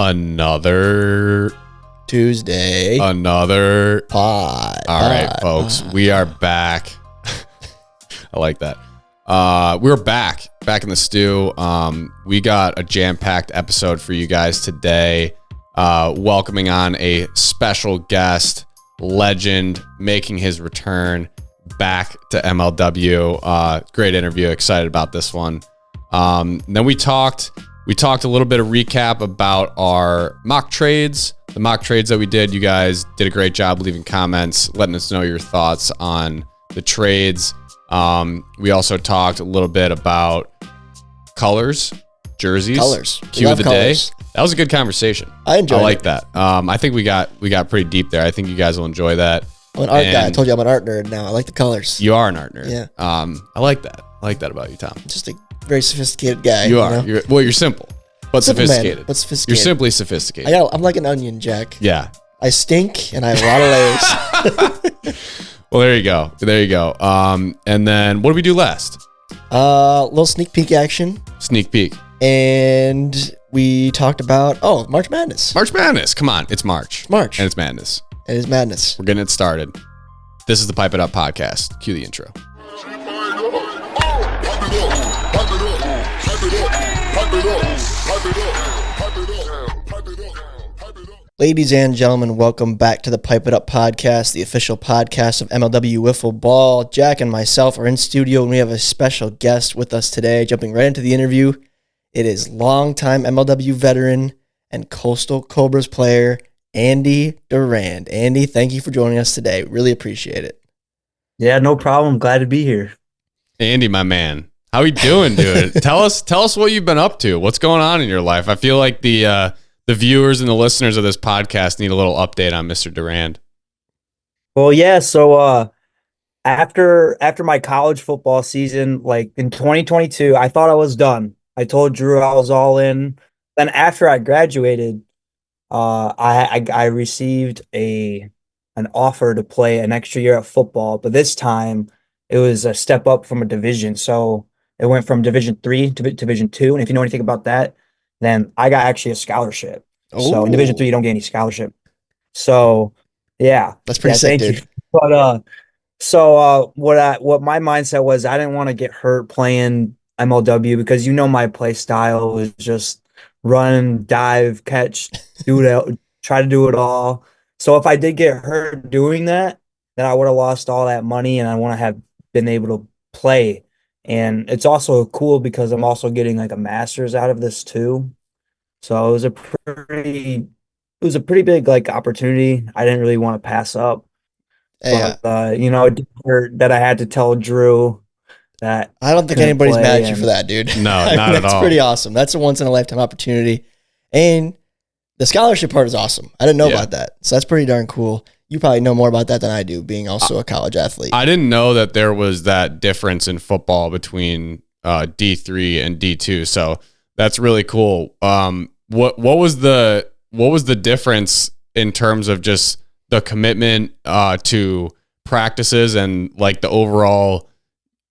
Another Tuesday. Another pod. All right, folks. We are back. I like that. We're back in the stew. We got a jam-packed episode for you guys today. Welcoming on a special guest, legend, making his return back to MLW. Great interview. Excited about this one. Then we talked a little bit of recap about our mock trades, the mock trades that we did. You guys did a great job leaving comments, letting us know your thoughts on the trades. We also talked a little bit about colors, jerseys, cue of the day. That was a good conversation. I enjoyed it. I like that. I think we got pretty deep there. I think you guys will enjoy that. I'm an art guy. I told you I'm an art nerd now. I like the colors. You are an art nerd. Yeah. I like that. I like that about you, Tom. Just a very sophisticated guy. You are. You're simple, but simple sophisticated. Man, but sophisticated. You're simply sophisticated. I'm like an onion, Jack. Yeah. I stink and I have a lot of layers. Well, there you go. And then what did we do last? Little sneak peek action. Sneak peek. And we talked about, March Madness. March Madness. Come on. It's March. March. And it's madness. It is madness. We're getting it started. This is the Pipe It Up podcast. Cue the intro. Ladies and gentlemen, welcome back to the Pipe It Up podcast, the official podcast of MLW Wiffle Ball. Jack and myself are in studio, and we have a special guest with us today. Jumping right into the interview, it is longtime MLW veteran and Coastal Cobras player, Andy Durand. Andy, thank you for joining us today. Really appreciate it. Yeah, no problem. Glad to be here. Andy, my man. How we doing, dude? Tell us what you've been up to. What's going on in your life? I feel like the viewers and the listeners of this podcast need a little update on Mr. Durand. Well, yeah, so after my college football season, like in 2022, I thought I was done. I told Drew I was all in. Then after I graduated, I received an offer to play an extra year of football, but this time it was a step up from a division. So it went from Division 3 to Division 2. And if you know anything about that, then I got actually a scholarship. Oh. So in Division 3, you don't get any scholarship. So yeah. That's pretty sick, dude. You. But what my mindset was, I didn't want to get hurt playing MLW because my play style was just run, dive, catch, try to do it all. So if I did get hurt doing that, then I would have lost all that money and I want to have been able to play. And it's also cool because I'm also getting like a master's out of this too. So it was a pretty big like opportunity. I didn't really want to pass up. Yeah. But it did hurt that I had to tell Drew that I don't think anybody's mad at you for that, dude. No, not at all. That's pretty awesome. That's a once in a lifetime opportunity. And the scholarship part is awesome. I didn't know about that. So that's pretty darn cool. You probably know more about that than I do, being also a college athlete. I didn't know that there was that difference in football between D3 and D2. So that's really cool. What was the difference in terms of just the commitment to practices and like the overall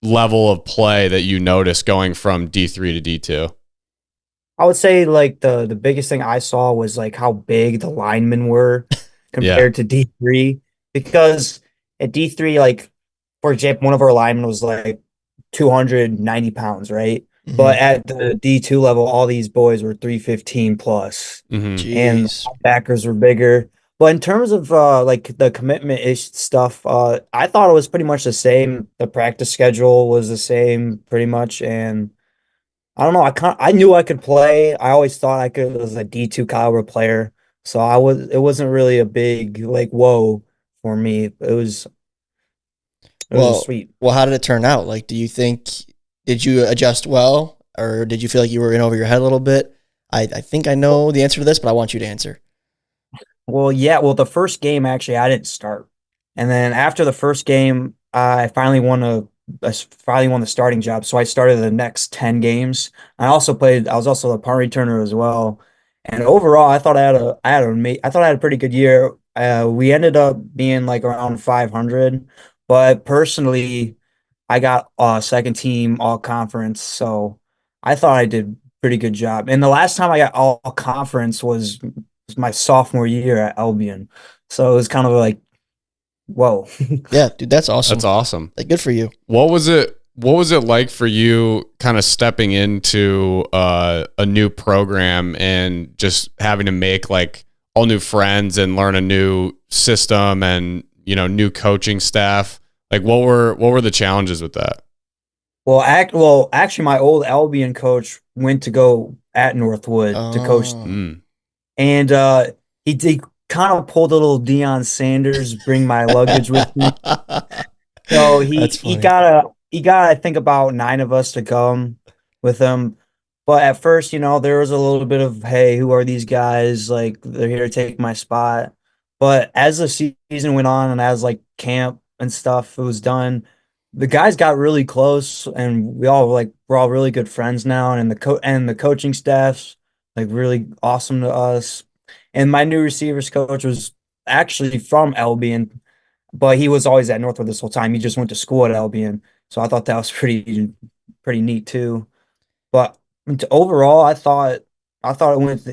level of play that you noticed going from D3 to D2? I would say like the biggest thing I saw was like how big the linemen were compared to D3, because at D3, like for example, one of our linemen was like 290 pounds, right? Mm-hmm. But at the D2 level, all these boys were 315 plus, and backers were bigger. But in terms of like the commitment ish stuff, I thought it was pretty much the same. The practice schedule was the same pretty much, and I don't know. I knew I could play. I always thought I could as a D2 caliber player. So it wasn't really a big like whoa for me. It was sweet. Well, how did it turn out? Like, did you adjust well, or did you feel like you were in over your head a little bit? I think I know the answer to this, but I want you to answer. Well, yeah. Well, the first game actually I didn't start, and then after the first game, I finally won the starting job. So I started the next 10 games. I was also a punt returner as well. And overall, I thought I had a pretty good year. We ended up being like around 500, but personally, I got second team all conference. So I thought I did pretty good job. And the last time I got all conference was my sophomore year at Albion. So it was kind of like, whoa. Yeah, dude, that's awesome. That's awesome. Like, good for you. What was it like for you kind of stepping into a new program and just having to make like all new friends and learn a new system and, you know, new coaching staff? Like what were the challenges with that? Well, actually my old Albion coach went to go at Northwood to coach. Mm. And he kind of pulled a little Deion Sanders, bring my luggage with me. So he got I think about 9 of us to come with him. But at first, there was a little bit of, hey, who are these guys? Like they're here to take my spot. But as the season went on and as like camp and stuff it was done, the guys got really close and we're all really good friends now. And the coaching staff's like really awesome to us. And my new receivers coach was actually from Albion, but he was always at Northwood this whole time. He just went to school at Albion. So I thought that was pretty neat too. But overall, I thought it went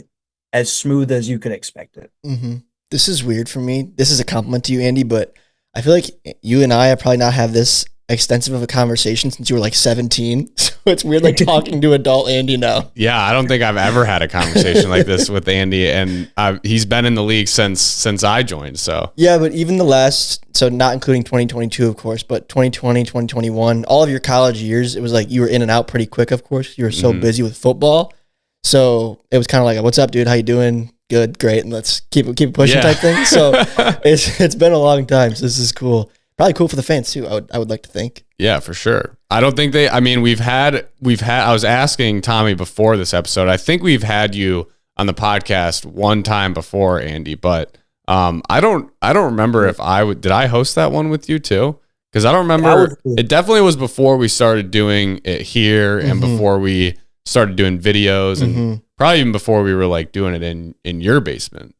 as smooth as you could expect it. Mm-hmm. This is weird for me. This is a compliment to you, Andy, but I feel like you and I probably not have this extensive of a conversation since you were like 17. So it's weird like talking to adult Andy now. Yeah, I don't think I've ever had a conversation like this with Andy, and he's been in the league since I joined. So yeah, but even the last, so not including 2022, of course, but 2020, 2021, all of your college years, it was like you were in and out pretty quick. Of course, you were so busy with football, so it was kind of like, "What's up, dude? How you doing? Good, great, and let's keep pushing type thing." So it's been a long time. So this is cool. Probably cool for the fans too. I would like to think. Yeah, for sure. I don't think we've had, I was asking Tommy before this episode, I think we've had you on the podcast one time before, Andy, but I don't remember if did I host that one with you too? Because I don't remember. It definitely was before we started doing it here and before we started doing videos and probably even before we were like doing it in your basement.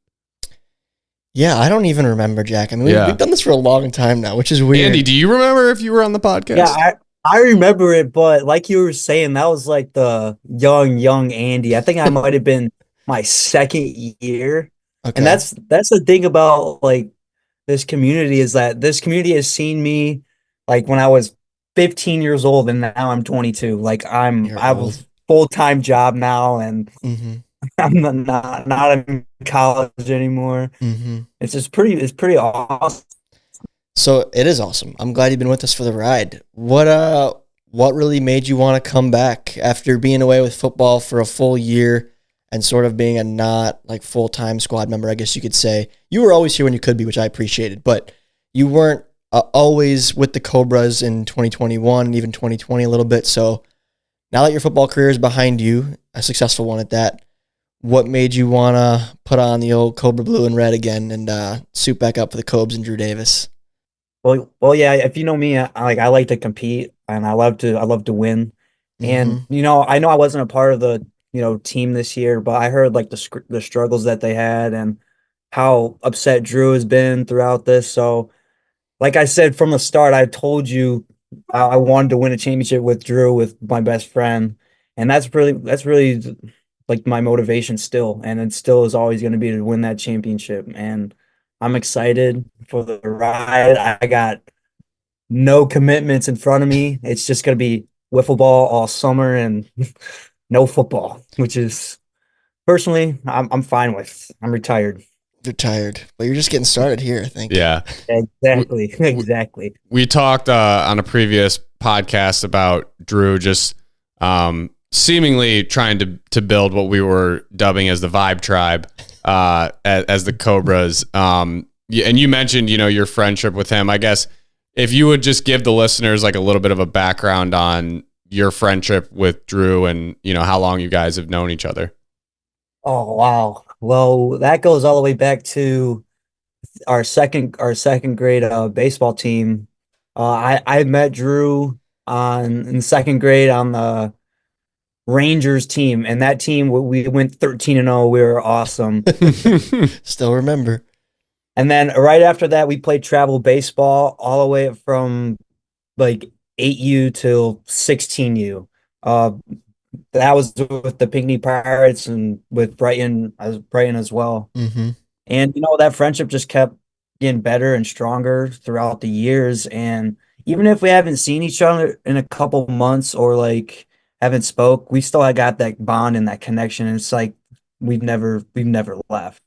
Yeah, I don't even remember, Jack. I mean, we've done this for a long time now, which is weird. Andy, do you remember if you were on the podcast? Yeah, I remember it, but like you were saying, that was like the young Andy. I think I might have been my second year. Okay. And that's the thing about like this community is that this community has seen me like when I was 15 years old and now I'm 22. Like I have a full-time job now and I'm not in college anymore. It's pretty awesome. So it is awesome. I'm glad you've been with us for the ride. What really made you want to come back after being away with football for a full year and sort of being a not like full-time squad member, I guess you could say? You were always here when you could be, which I appreciated, but you weren't always with the Cobras in 2021 and even 2020 a little bit. So now that your football career is behind you, a successful one at that, what made you want to put on the old Cobra blue and red again and suit back up for the Cobes and Drew Davis? Well, yeah. If you know me, I like to compete and I love to win. And I know I wasn't a part of the team this year, but I heard like the struggles that they had and how upset Drew has been throughout this. So, like I said from the start, I told you I wanted to win a championship with Drew, with my best friend, and that's really like my motivation still, and it still is always going to be to win that championship. And I'm excited for the ride. I got no commitments in front of me. It's just going to be wiffle ball all summer and no football, which is personally I'm fine with. I'm retired. You're tired, but you're just getting started here, I think. Yeah, exactly. We talked on a previous podcast about Drew just seemingly trying to build what we were dubbing as the Vibe Tribe, as the Cobras. And you mentioned, your friendship with him. I guess if you would just give the listeners like a little bit of a background on your friendship with Drew and, how long you guys have known each other. Oh, wow. Well, that goes all the way back to our second grade baseball team. I met Drew in second grade on the Rangers team, and that team we went 13-0. We were awesome. Still remember. And then right after that, we played travel baseball all the way from like 8U till 16U. that was with the Pinckney Pirates and with Brighton as well. Mm-hmm. And that friendship just kept getting better and stronger throughout the years. And even if we haven't seen each other in a couple months or like haven't spoke, we still got that bond and that connection. And it's like we've never left.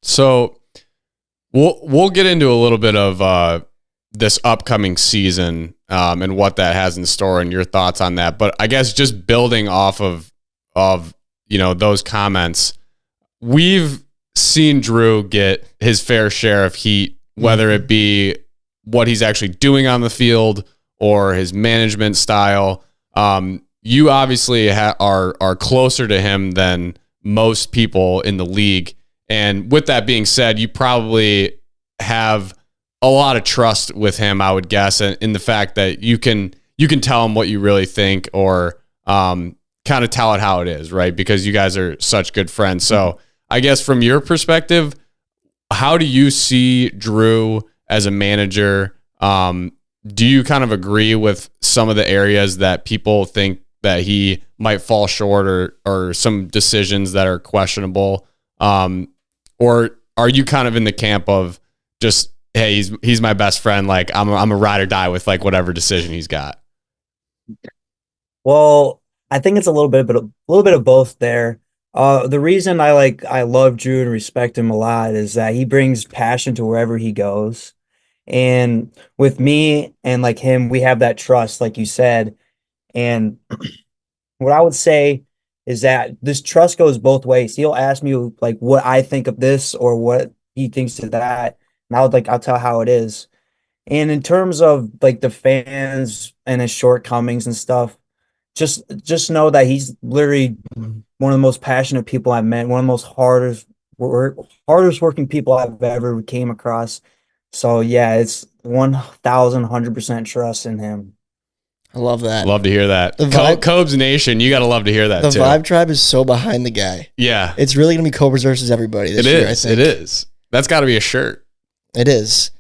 So we'll get into a little bit of this upcoming season and what that has in store and your thoughts on that. But I guess just building off of those comments, we've seen Drew get his fair share of heat, whether it be what he's actually doing on the field or his management style. You obviously are closer to him than most people in the league. And with that being said, you probably have a lot of trust with him, I would guess, in the fact that you can tell him what you really think or kind of tell it how it is, right? Because you guys are such good friends. So I guess from your perspective, how do you see Drew as a manager? Do you kind of agree with some of the areas that people think that he might fall short or some decisions that are questionable? Or are you kind of in the camp of just, hey, he's my best friend, like I'm a ride or die with like whatever decision he's got? Well, I think it's a little bit of both there. The reason I love Drew and respect him a lot is that he brings passion to wherever he goes. And with me and like him, we have that trust, like you said. And what I would say is that this trust goes both ways. He'll ask me like what I think of this or what he thinks of that. And I'll tell how it is. And in terms of like the fans and his shortcomings and stuff, just know that he's literally one of the most passionate people I've met, one of the most hardest working people I've ever came across. So yeah, it's 1,100% trust in him. I love that. Love to hear that. Cobes Nation, you got to love to hear that the too. The Vibe Tribe is so behind the guy. Yeah. It's really going to be Cobras versus everybody this year, I think. It is. That's got to be a shirt. It is.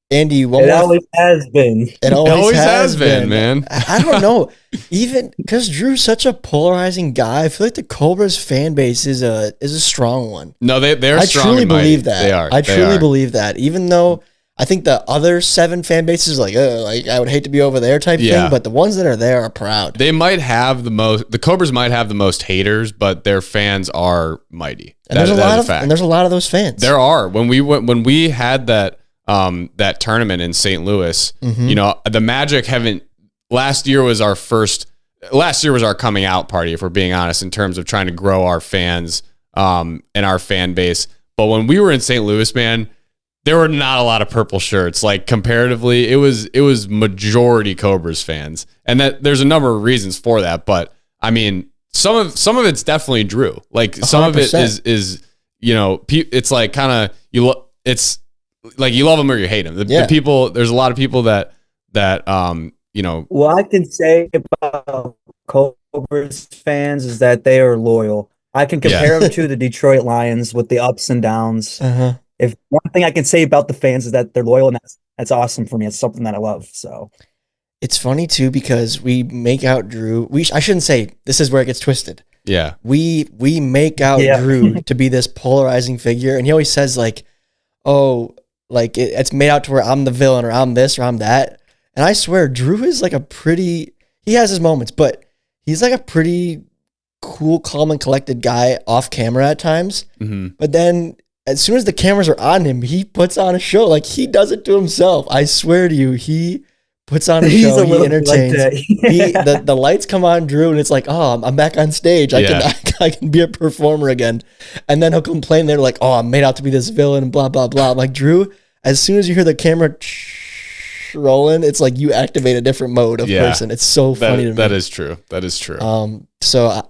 Andy, it always has been. It always has been, man. I don't know. Even because Drew's such a polarizing guy, I feel like the Cobras fan base is a strong one. No, they're strong. I truly believe that. They are. I truly believe that. Even though I think the other 7 fan bases like I would hate to be over there type thing, but the ones that are there are proud. They might have the Cobras might have the most haters, but their fans are mighty. And there's a lot of those fans. There are. When we had that tournament in St. Louis, the Magic last year was our coming out party, if we're being honest, in terms of trying to grow our fans and our fan base. But when we were in St. Louis, man, there were not a lot of purple shirts. Like comparatively, it was majority Cobras fans, and that there's a number of reasons for that. But I mean, some of it's definitely Drew. Like some 100%. Of it is it's like kind of it's like you love them or you hate them. The people, there's a lot of people that What I can say about Cobras fans is that they are loyal. I can compare them to the Detroit Lions with the ups and downs. If one thing I can say about the fans is that they're loyal, and that's awesome for me. It's something that I love. So it's funny too because we make out Drew. I shouldn't say this is where it gets twisted. Yeah, we make out Drew to be this polarizing figure, and he always says like, "Oh, like it's made out to where I'm the villain or I'm this or I'm that." And I swear, Drew is like he has his moments, but he's like a pretty cool, calm, and collected guy off camera at times. Mm-hmm. But then as soon as the cameras are on him, he puts on a show. Like he does it to himself. I swear to you, he puts on a show. He entertains. Like the lights come on Drew, and it's like, oh, I'm back on stage. I can be a performer again. And then he'll complain. They're like, oh, I'm made out to be this villain and blah, blah, blah. I'm like, Drew, as soon as you hear the camera rolling, it's like you activate a different mode of person. It's so funny to me. That is true. That is true. So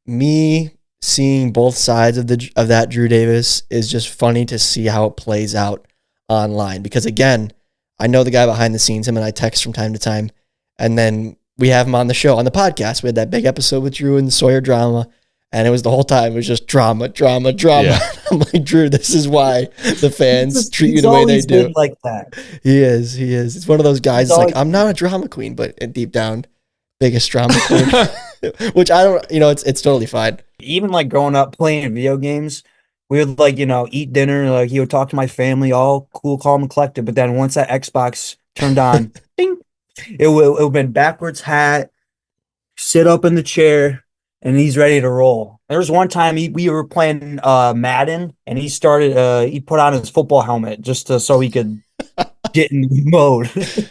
me seeing both sides of that Drew Davis is just funny to see how it plays out online. Because again, I know the guy behind the scenes, him and I text from time to time. And then we have him on the show, on the podcast. We had that big episode with Drew and the Sawyer drama. And it was the whole time, it was just drama. Yeah. I'm like, Drew, this is why the fans treat you the way they do. Like that. He is. It's one of those guys like, I'm not a drama queen, but deep down, Biggest drama queen. Which I don't, it's totally fine. Even like growing up playing video games, we would like, eat dinner. Like he would talk to my family, all cool, calm, and collected. But then once that Xbox turned on, ding, it would have been backwards hat, sit up in the chair, and he's ready to roll. There was one time we were playing Madden, and he put on his football helmet just so he could get in the mode.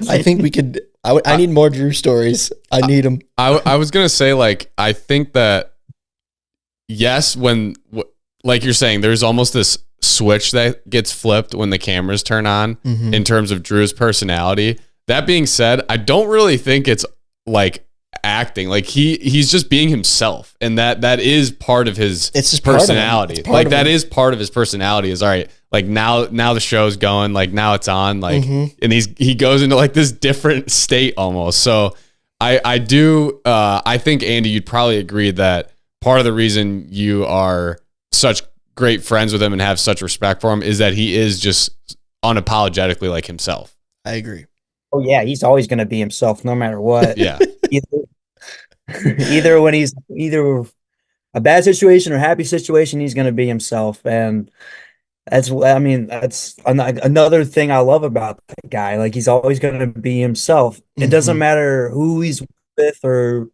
I think we could. I need more Drew stories. I need them. I was gonna say, like, I think that yes, when like you're saying, there's almost this switch that gets flipped when the cameras turn on in terms of Drew's personality. That being said, I don't really think it's like acting. Like he's just being himself, and that is part of his personality. Like that is part of his personality. Is all right. Like now the show's going. Like now it's on. Like and he goes into like this different state almost. So I think Andy, you'd probably agree that part of the reason you are such great friends with him and have such respect for him is that he is just unapologetically like himself. I agree. Oh yeah, he's always going to be himself no matter what. Yeah. Either when he's either a bad situation or happy situation, he's going to be himself. And that's another thing I love about that guy. Like he's always going to be himself. It doesn't matter who he's with or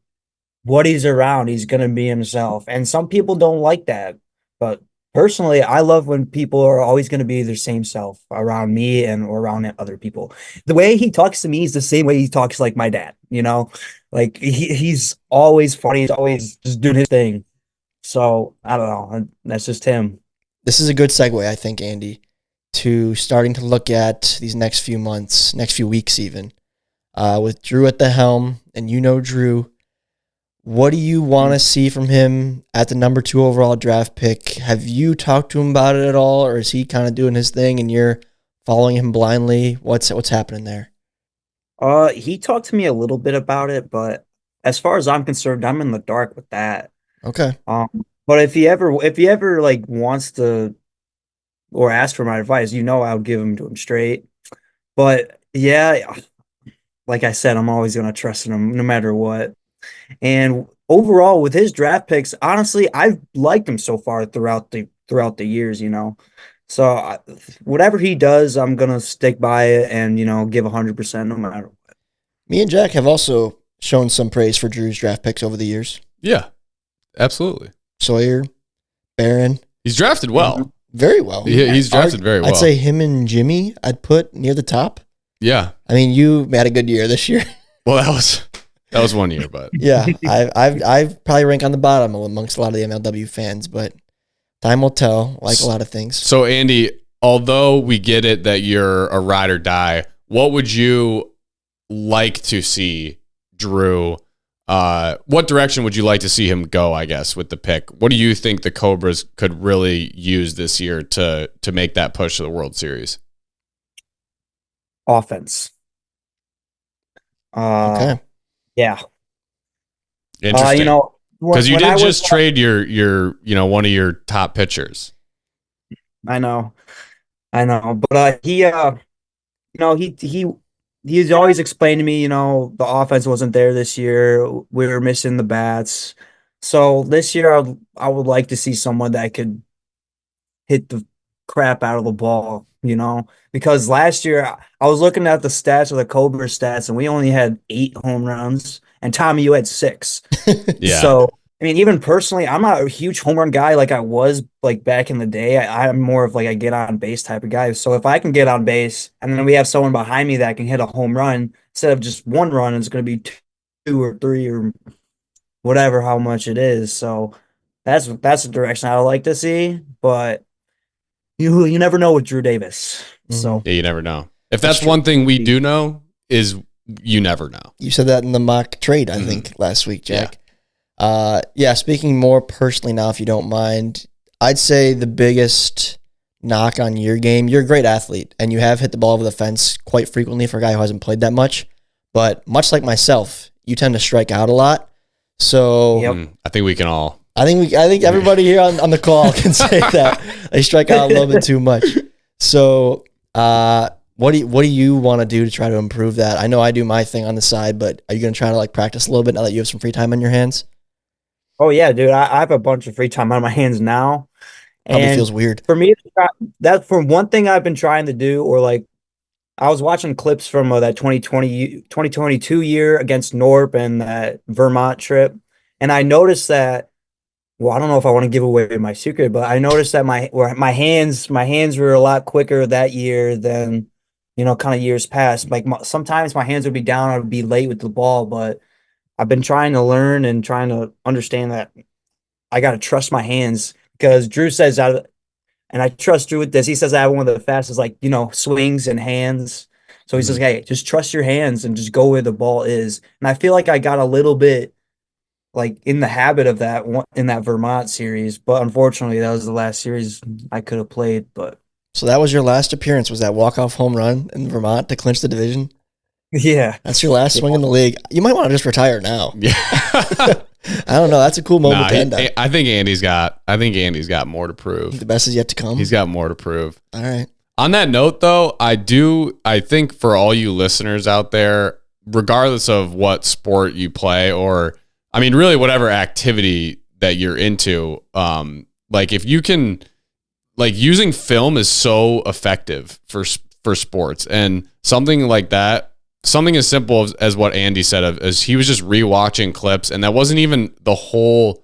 what he's around. He's going to be himself. And some people don't like that. But personally, I love when people are always going to be their same self around me or around other people. The way he talks to me is the same way he talks like my dad, Like he's always funny. He's always just doing his thing. So I don't know. That's just him. This is a good segue, I think, Andy, to starting to look at these next few months, next few weeks even, with Drew at the helm. And Drew, what do you want to see from him at the number 2 overall draft pick? Have you talked to him about it at all, or is he kind of doing his thing and you're following him blindly? What's happening there? He talked to me a little bit about it, but as far as I'm concerned, I'm in the dark with that. Okay. But if he ever like wants to or ask for my advice, I would give him to him straight. But yeah, like I said, I'm always going to trust in him no matter what. And overall, with his draft picks, honestly, I've liked him so far throughout the years. So whatever he does, I'm gonna stick by it and give 100% no matter what. Me and Jack have also shown some praise for Drew's draft picks over the years. Yeah, absolutely. Sawyer, Barron. He's drafted well. Very well. He's drafted very well. I'd say him and Jimmy I'd put near the top. Yeah. I mean, you had a good year this year. Well, that was 1 year, but yeah, I probably rank on the bottom amongst a lot of the MLW fans, but time will tell, like a lot of things. So, Andy, although we get it that you're a ride or die, what would you like to see Drew? What direction would you like to see him go, I guess, with the pick? What do you think the Cobras could really use this year to make that push to the World Series? Offense. Okay. Yeah. Interesting. Because you did just trade your one of your top pitchers. I know, but he's always explained to me, the offense wasn't there this year. We were missing the bats, so this year I would like to see someone that could hit the crap out of the ball, because last year I was looking at the stats of the Cobra stats, and we only had 8 home runs. And Tommy, you had 6. Yeah. So, I mean, even personally, I'm not a huge home run guy like I was like back in the day. I'm more of like a get on base type of guy. So if I can get on base and then we have someone behind me that can hit a home run instead of just 1 run, it's going to be 2 or 3 or whatever, how much it is. So that's the direction I would like to see. But you never know with Drew Davis. So yeah, you never know. If that's one thing we do know is you never know. You said that in the mock trade, I think, last week, Jack. Yeah. Speaking more personally now, if you don't mind, I'd say the biggest knock on your game, you're a great athlete, and you have hit the ball over the fence quite frequently for a guy who hasn't played that much. But much like myself, you tend to strike out a lot. So I think we can all. I think everybody here on the call can say that they strike out a little bit too much. So What do you want to do to try to improve that? I know I do my thing on the side, but are you going to try to like practice a little bit now that you have some free time on your hands? Oh yeah, dude. I have a bunch of free time on my hands now. Probably And feels weird. for me, that's for one thing I've been trying to do, or like I was watching clips from that 2022 year against Norp and that Vermont trip. And I noticed that, well, I don't know if I want to give away my secret, but I noticed that my hands were a lot quicker that year than, kind of years past. Like sometimes my hands would be down, I would be late with the ball, but I've been trying to learn and trying to understand that I got to trust my hands because Drew says and I trust Drew with this. He says I have one of the fastest, like, swings and hands. So he says, hey, just trust your hands and just go where the ball is. And I feel like I got a little bit like in the habit of that in that Vermont series. But unfortunately, that was the last series I could have played. But So that was your last appearance, was that walk-off home run in Vermont to clinch the division? yeah. That's your last swing in the league. You might want to just retire now. Yeah. I don't know. That's a cool moment to end on. I think Andy's got more to prove. The best is yet to come. He's got more to prove. All right. On that note, though, I think for all you listeners out there, regardless of what sport you play or, I mean, really whatever activity that you're into, like if you can, like using film is so effective for sports, and something like that, something as simple as what Andy said as he was just rewatching clips, and that wasn't even the whole,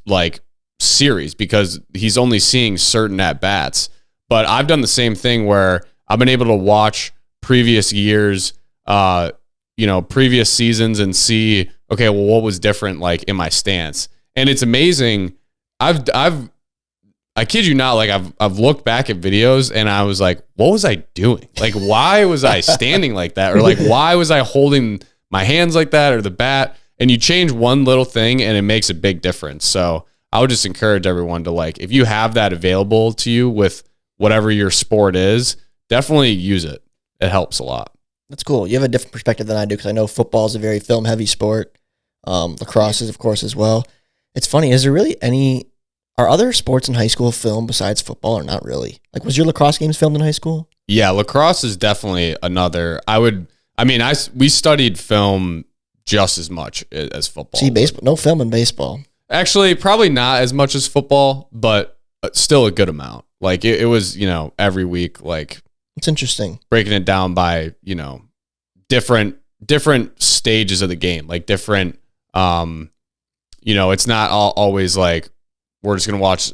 like series because he's only seeing certain at bats. But I've done the same thing where I've been able to watch previous years, previous seasons and see, okay, well, what was different like in my stance? And it's amazing. I kid you not, like I've looked back at videos and I was like, what was I doing? Like, why was I standing like that? Or like, why was I holding my hands like that or the bat? And you change one little thing and it makes a big difference. So I would just encourage everyone to, like, if you have that available to you with whatever your sport is, definitely use it. It helps a lot. That's cool. You have a different perspective than I do because I know football is a very film heavy sport. Lacrosse is, of course, as well. It's funny. Is there really are other sports in high school filmed besides football or not really? Like, was your lacrosse games filmed in high school? Yeah, lacrosse is definitely another. We studied film just as much as football. See, baseball, no film in baseball. Actually, probably not as much as football, but still a good amount. Like it was, every week, like it's interesting breaking it down by, different stages of the game, like different, it's not always like we're just going to watch.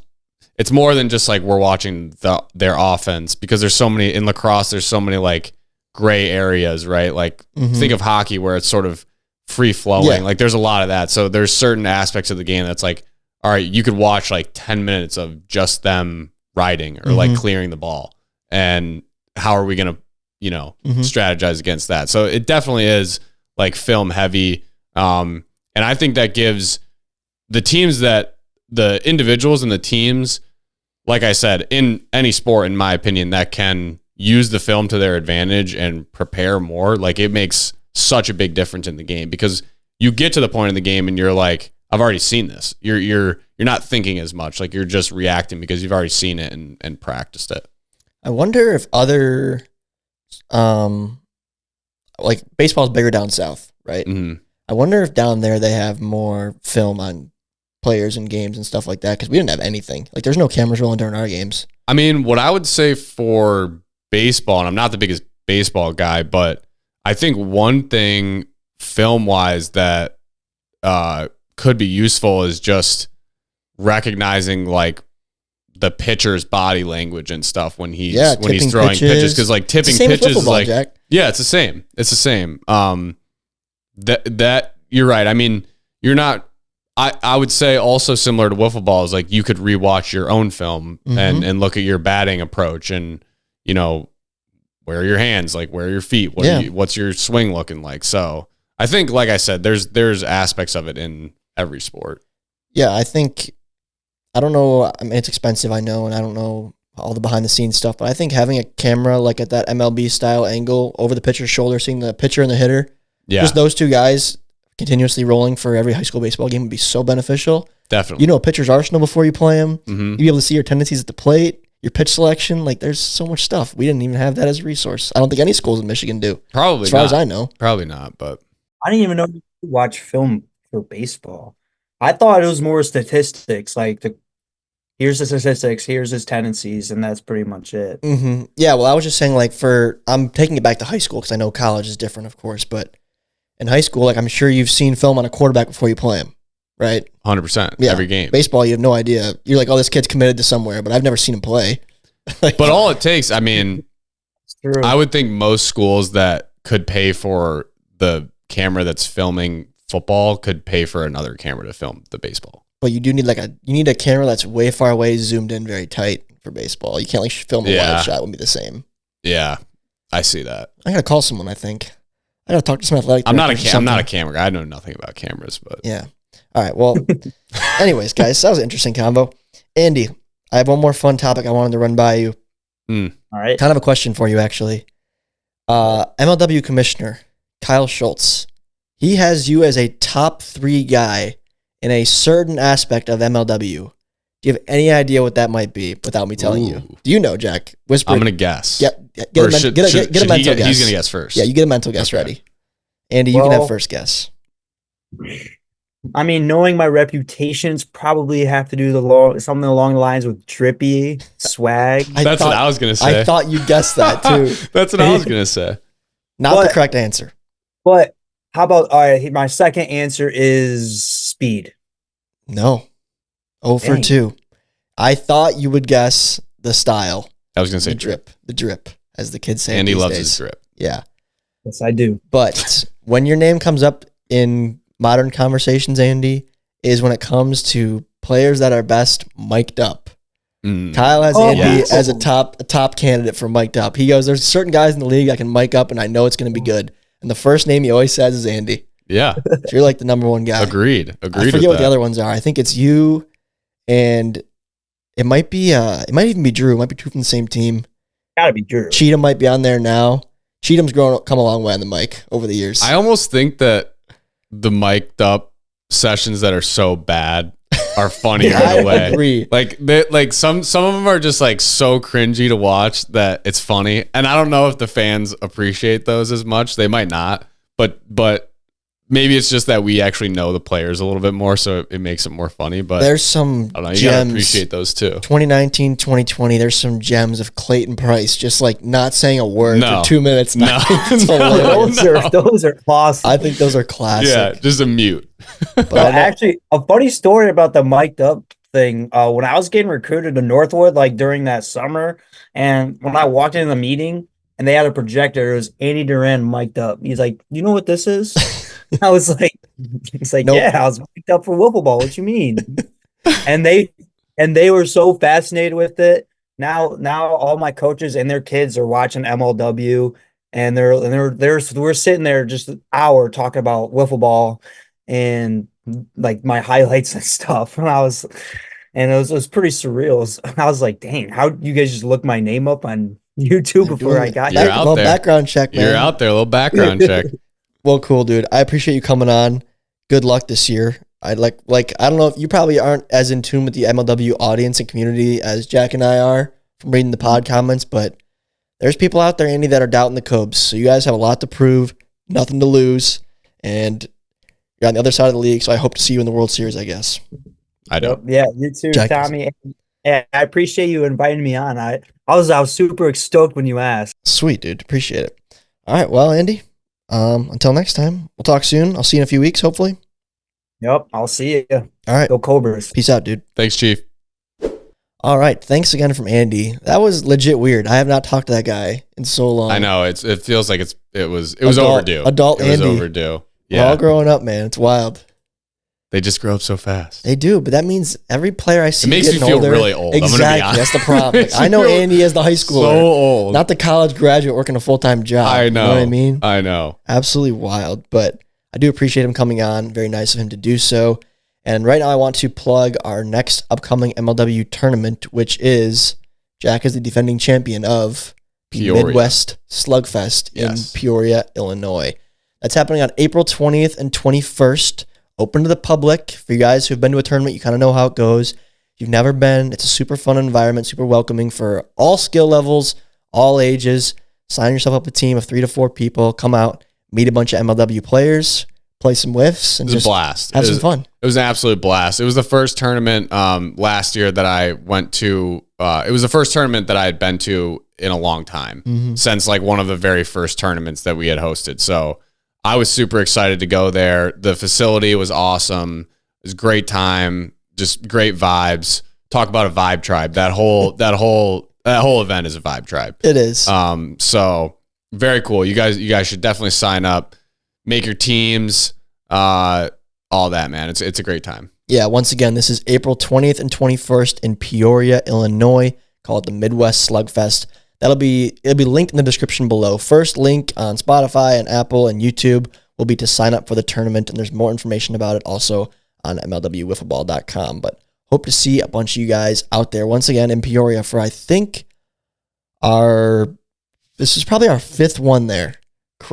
It's more than just like we're watching their offense because there's so many in lacrosse. There's so many like gray areas, right? Like think of hockey where it's sort of free flowing. Yeah. Like there's a lot of that. So there's certain aspects of the game that's like, all right, you could watch like 10 minutes of just them riding or like clearing the ball. And how are we going to, strategize against that? So it definitely is like film heavy. And I think that gives the teams the individuals and the teams, like I said, in any sport, in my opinion, that can use the film to their advantage and prepare more. Like it makes such a big difference in the game because you get to the point in the game and you're like, I've already seen this. You're not thinking as much, like you're just reacting because you've already seen it and practiced it. I wonder if other, like baseball's bigger down south, right? Mm-hmm. I wonder if down there they have more film on players and games and stuff like that because we didn't have anything. Like there's no cameras rolling during our games. I mean, what I would say for baseball, and I'm not the biggest baseball guy, but I think one thing film-wise that could be useful is just recognizing like the pitcher's body langue and stuff when he's throwing pitches because like tipping pitches is like Jack. Yeah, it's the same. It's the same. That you're right. I mean, you're not. I would say also similar to wiffle ball is like you could rewatch your own film and look at your batting approach and where are your hands, like where are your feet, what's your swing looking like. So I think, like I said, there's aspects of it in every sport. Yeah, I don't know. I mean, it's expensive, I know, and I don't know all the behind the scenes stuff, but I think having a camera like at that MLB style angle over the pitcher's shoulder, seeing the pitcher and the hitter, just those two guys continuously rolling for every high school baseball game would be so beneficial. Definitely. A pitcher's arsenal before you play him. You'd be able to see your tendencies at the plate. your pitch selection. Like, there's so much stuff. We didn't even have that as a resource. I don't think any schools in Michigan do. Probably as far not. as I know. Probably not, but I didn't even know you could watch film for baseball. I thought it was more statistics, like here's the statistics, here's his tendencies, and that's pretty much it. Mm-hmm. Yeah, well, I was just saying, like, I'm taking it back to high school because I know college is different, of course, but in high school, like, I'm sure you've seen film on a quarterback before you play him, right? 100%. Yeah. Every game. Baseball, you have no idea. You're like, oh, this kid's committed to somewhere, but I've never seen him play. But all it takes, I mean, It's true. I would think most schools that could pay for the camera that's filming football could pay for another camera to film the baseball. But you do need you need a camera that's way far away, zoomed in very tight for baseball. You can't like film a wide shot, wouldn't be the same. Yeah, I see that. I gotta call someone. I think I gotta talk to some athletic. I'm not a camera guy. I know nothing about cameras, but yeah. All right. Well, anyways, guys, that was an interesting combo. Andy, I have one more fun topic I wanted to run by you. All right. Kind of a question for you, actually. MLW commissioner Kyle Schultz. He has you as a top 3 guy in a certain aspect of MLW. Do you have any idea what that might be without me telling you? Do you know, Jack? Whisper. I'm going to guess. Yep. Get a mental guess. He's going to guess first. Yeah, you get a mental guess ready. Andy, you can have first guess. I mean, knowing my reputations, probably have to do something along the lines with drippy swag. That's what I was going to say. I thought you guessed that too. That's what I was going to say. Not the correct answer. But how about, all right, my second answer is speed. No. 0 for 2. I thought you would guess the style. I was going to say the drip, as the kids say. Andy loves his drip. Yeah. Yes, I do. But when your name comes up in modern conversations, Andy, is when it comes to players that are best mic'd up. Kyle has Andy as a top candidate for mic'd up. He goes, there's certain guys in the league I can mic up and I know it's going to be good. And the first name he always says is Andy. Yeah. So you're like the number one guy. Agreed. I forget what the other ones are. I think it's you and it might be, it might even be Drew. It might be Drew from the same team. Gotta be Drew. Cheatham might be on there now. Cheatham's come a long way on the mic over the years. I almost think that the mic'd up sessions that are so bad are funnier in a way. Agree. Like some of them are just like so cringy to watch that it's funny. And I don't know if the fans appreciate those as much. They might not, but maybe it's just that we actually know the players a little bit more, so it makes it more funny. But there's some I don't know, gems. You gotta appreciate those too. 2019, 2020, there's some gems of Clayton Price just like not saying a word for 2 minutes. No. Those are awesome. I think those are classic. Yeah, just a mute. But actually, a funny story about the mic'd up thing. When I was getting recruited to Northwood, like during that summer, and when I walked into the meeting and they had a projector, it was Andy Durand mic'd up. He's like, "You know what this is?" I was like, "He's like, nope. Yeah, I was mic'd up for wiffle ball. What you mean?" and they were so fascinated with it. Now all my coaches and their kids are watching MLW, and we're sitting there just an hour talking about wiffle ball and like my highlights and stuff. And it was pretty surreal. I was like, dang, how you guys just look my name up on YouTube before I got here? You're out there. Background check, man. You're out there, a little background check. Well, cool, dude. I appreciate you coming on. Good luck this year. I'd like I don't know if you probably aren't as in tune with the MLW audience and community as Jack and I are from reading the pod comments, but there's people out there, Andy, that are doubting the Cubs. So you guys have a lot to prove, nothing to lose, and you're on the other side of the league. So I hope to see you in the World Series, I guess. I do. Yeah, you too, Jack, Tommy. And I appreciate you inviting me on. I was super stoked when you asked. Sweet, dude. Appreciate it. All right, well, Andy, until next time, we'll talk soon. I'll see you in a few weeks, hopefully. Yep, I'll see you. All right. Go Cobras. Peace out, dude. Thanks, Chief. All right. Thanks again from Andy. That was legit weird. I have not talked to that guy in so long. I know. It feels like it was overdue. Adult Andy. It was overdue. Yeah. We're all growing up, man. It's wild. They just grow up so fast. They do, but that means every player I see it makes me feel older, really old. Exactly. That's the problem. Like, I know Andy as the high schooler. So old. Not the college graduate working a full-time job. I know. You know what I mean? I know. Absolutely wild. But I do appreciate him coming on. Very nice of him to do so. And right now I want to plug our next upcoming MLW tournament, which is Jack is the defending champion of the Peoria. Midwest Slugfest Yes. in Peoria, Illinois. That's happening on April 20th and 21st. Open to the public. For you guys who've been to a tournament, you kind of know how it goes. If you've never been, it's a super fun environment, super welcoming for all skill levels, all ages. Sign yourself up a team of 3 to 4 people. Come out, meet a bunch of MLW players, play some whiffs, and It was just a blast. have some fun. It was an absolute blast. It was the first tournament last year that I went to. It was the first tournament that I had been to in a long time, since like one of the very first tournaments that we had hosted. So I was super excited to go there. The facility was awesome. It was a great time, just great vibes. Talk about a vibe tribe. That whole event is a vibe tribe. It is. So very cool. You guys should definitely sign up, make your teams, all that, man. It's a great time. Yeah, once again, this is April 20th and 21st in Peoria, Illinois. Call it the Midwest Slugfest. It'll be linked in the description below. First link on Spotify and Apple and YouTube will be to sign up for the tournament, and there's more information about it also on MLWWiffleBall.com. But hope to see a bunch of you guys out there once again in Peoria for, I think, this is probably our 5th one there.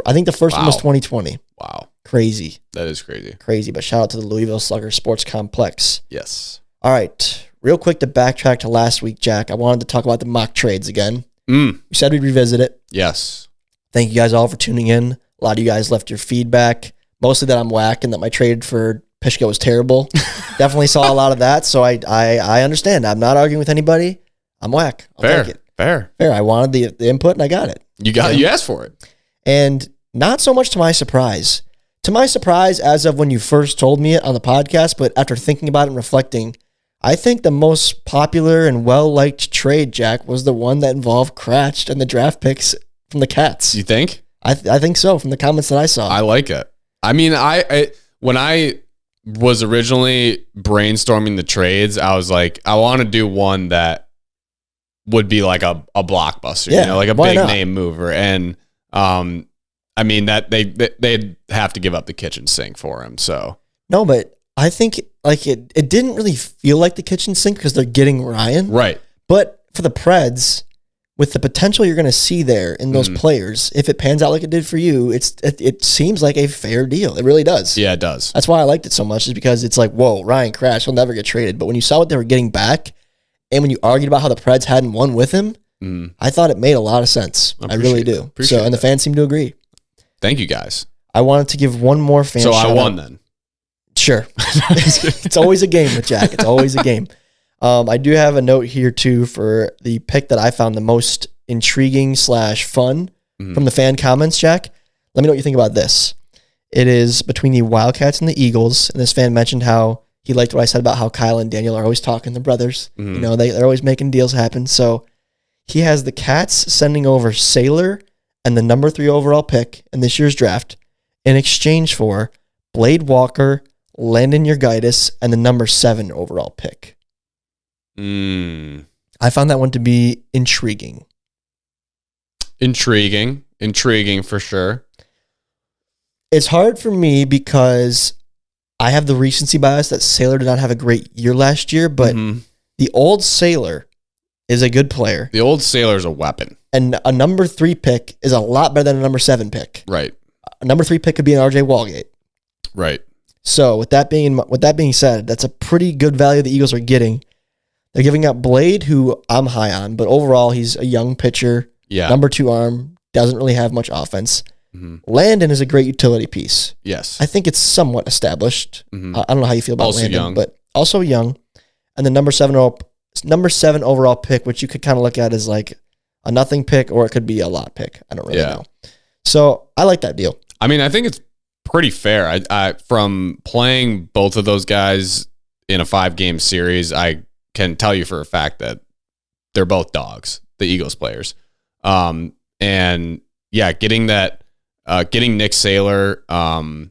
I think the first one was 2020. Wow. Crazy. That is crazy. Crazy, but shout out to the Louisville Slugger Sports Complex. Yes. All right. Real quick to backtrack to last week, Jack, I wanted to talk about the mock trades again. We said we'd revisit it. Yes. Thank you guys all for tuning in. A lot of you guys left your feedback, mostly that I'm whack and that my trade for Pishka was terrible. Definitely saw a lot of that, so I understand. I'm not arguing with anybody. I'm whack. I'll take it. Fair. I wanted the input and I got it. You asked for it. And not so much to my surprise. To my surprise, as of when you first told me it on the podcast, but after thinking about it and reflecting, I think the most popular and well-liked trade, Jack, was the one that involved Cratch and the draft picks from the Cats. You think? I think so, from the comments that I saw. I like it. I mean, I when I was originally brainstorming the trades, I was like, I want to do one that would be like a blockbuster, like a big name mover. And I mean that they'd have to give up the kitchen sink for him. So no, but I think like it didn't really feel like the kitchen sink because they're getting Ryan. Right. But for the Preds, with the potential you're going to see there in those players, if it pans out like it did for you, it seems like a fair deal. It really does. Yeah, it does. That's why I liked it so much, is because it's like, whoa, Ryan Crash, he'll never get traded. But when you saw what they were getting back, and when you argued about how the Preds hadn't won with him, I thought it made a lot of sense. I really do. So, and the fans seem to agree. Thank you, guys. I wanted to give one more fan shout out. So I won then. Sure. It's always a game with Jack. It's always a game. I do have a note here, too, for the pick that I found the most intriguing / fun from the fan comments, Jack. Let me know what you think about this. It is between the Wildcats and the Eagles. And this fan mentioned how he liked what I said about how Kyle and Daniel are always talking, the brothers. They're always making deals happen. So he has the Cats sending over Sailor and the number 3 overall pick in this year's draft in exchange for Blade Walker, Landon Urgitis, and the number 7 overall pick. I found that one to be intriguing. Intriguing for sure. It's hard for me because I have the recency bias that Sailor did not have a great year last year, but the old Sailor is a good player. The old Sailor's a weapon. And a number 3 pick is a lot better than a number 7 pick. Right. A number 3 pick could be an RJ Walgate. Right. So with that being said, that's a pretty good value the Eagles are getting. They're giving up Blade, who I'm high on, but overall he's a young pitcher. Yeah. Number 2 arm, doesn't really have much offense. Landon is a great utility piece. Yes. I think it's somewhat established. I don't know how you feel about also Landon, young. but also young. And the number 7 overall pick, which you could kind of look at as like a nothing pick, or it could be a lot pick. I don't really know. So I like that deal. I mean, I think it's pretty fair. I from playing both of those guys in a 5-game series, I can tell you for a fact that they're both dogs, the Eagles players. And yeah, getting Nick Sailor, what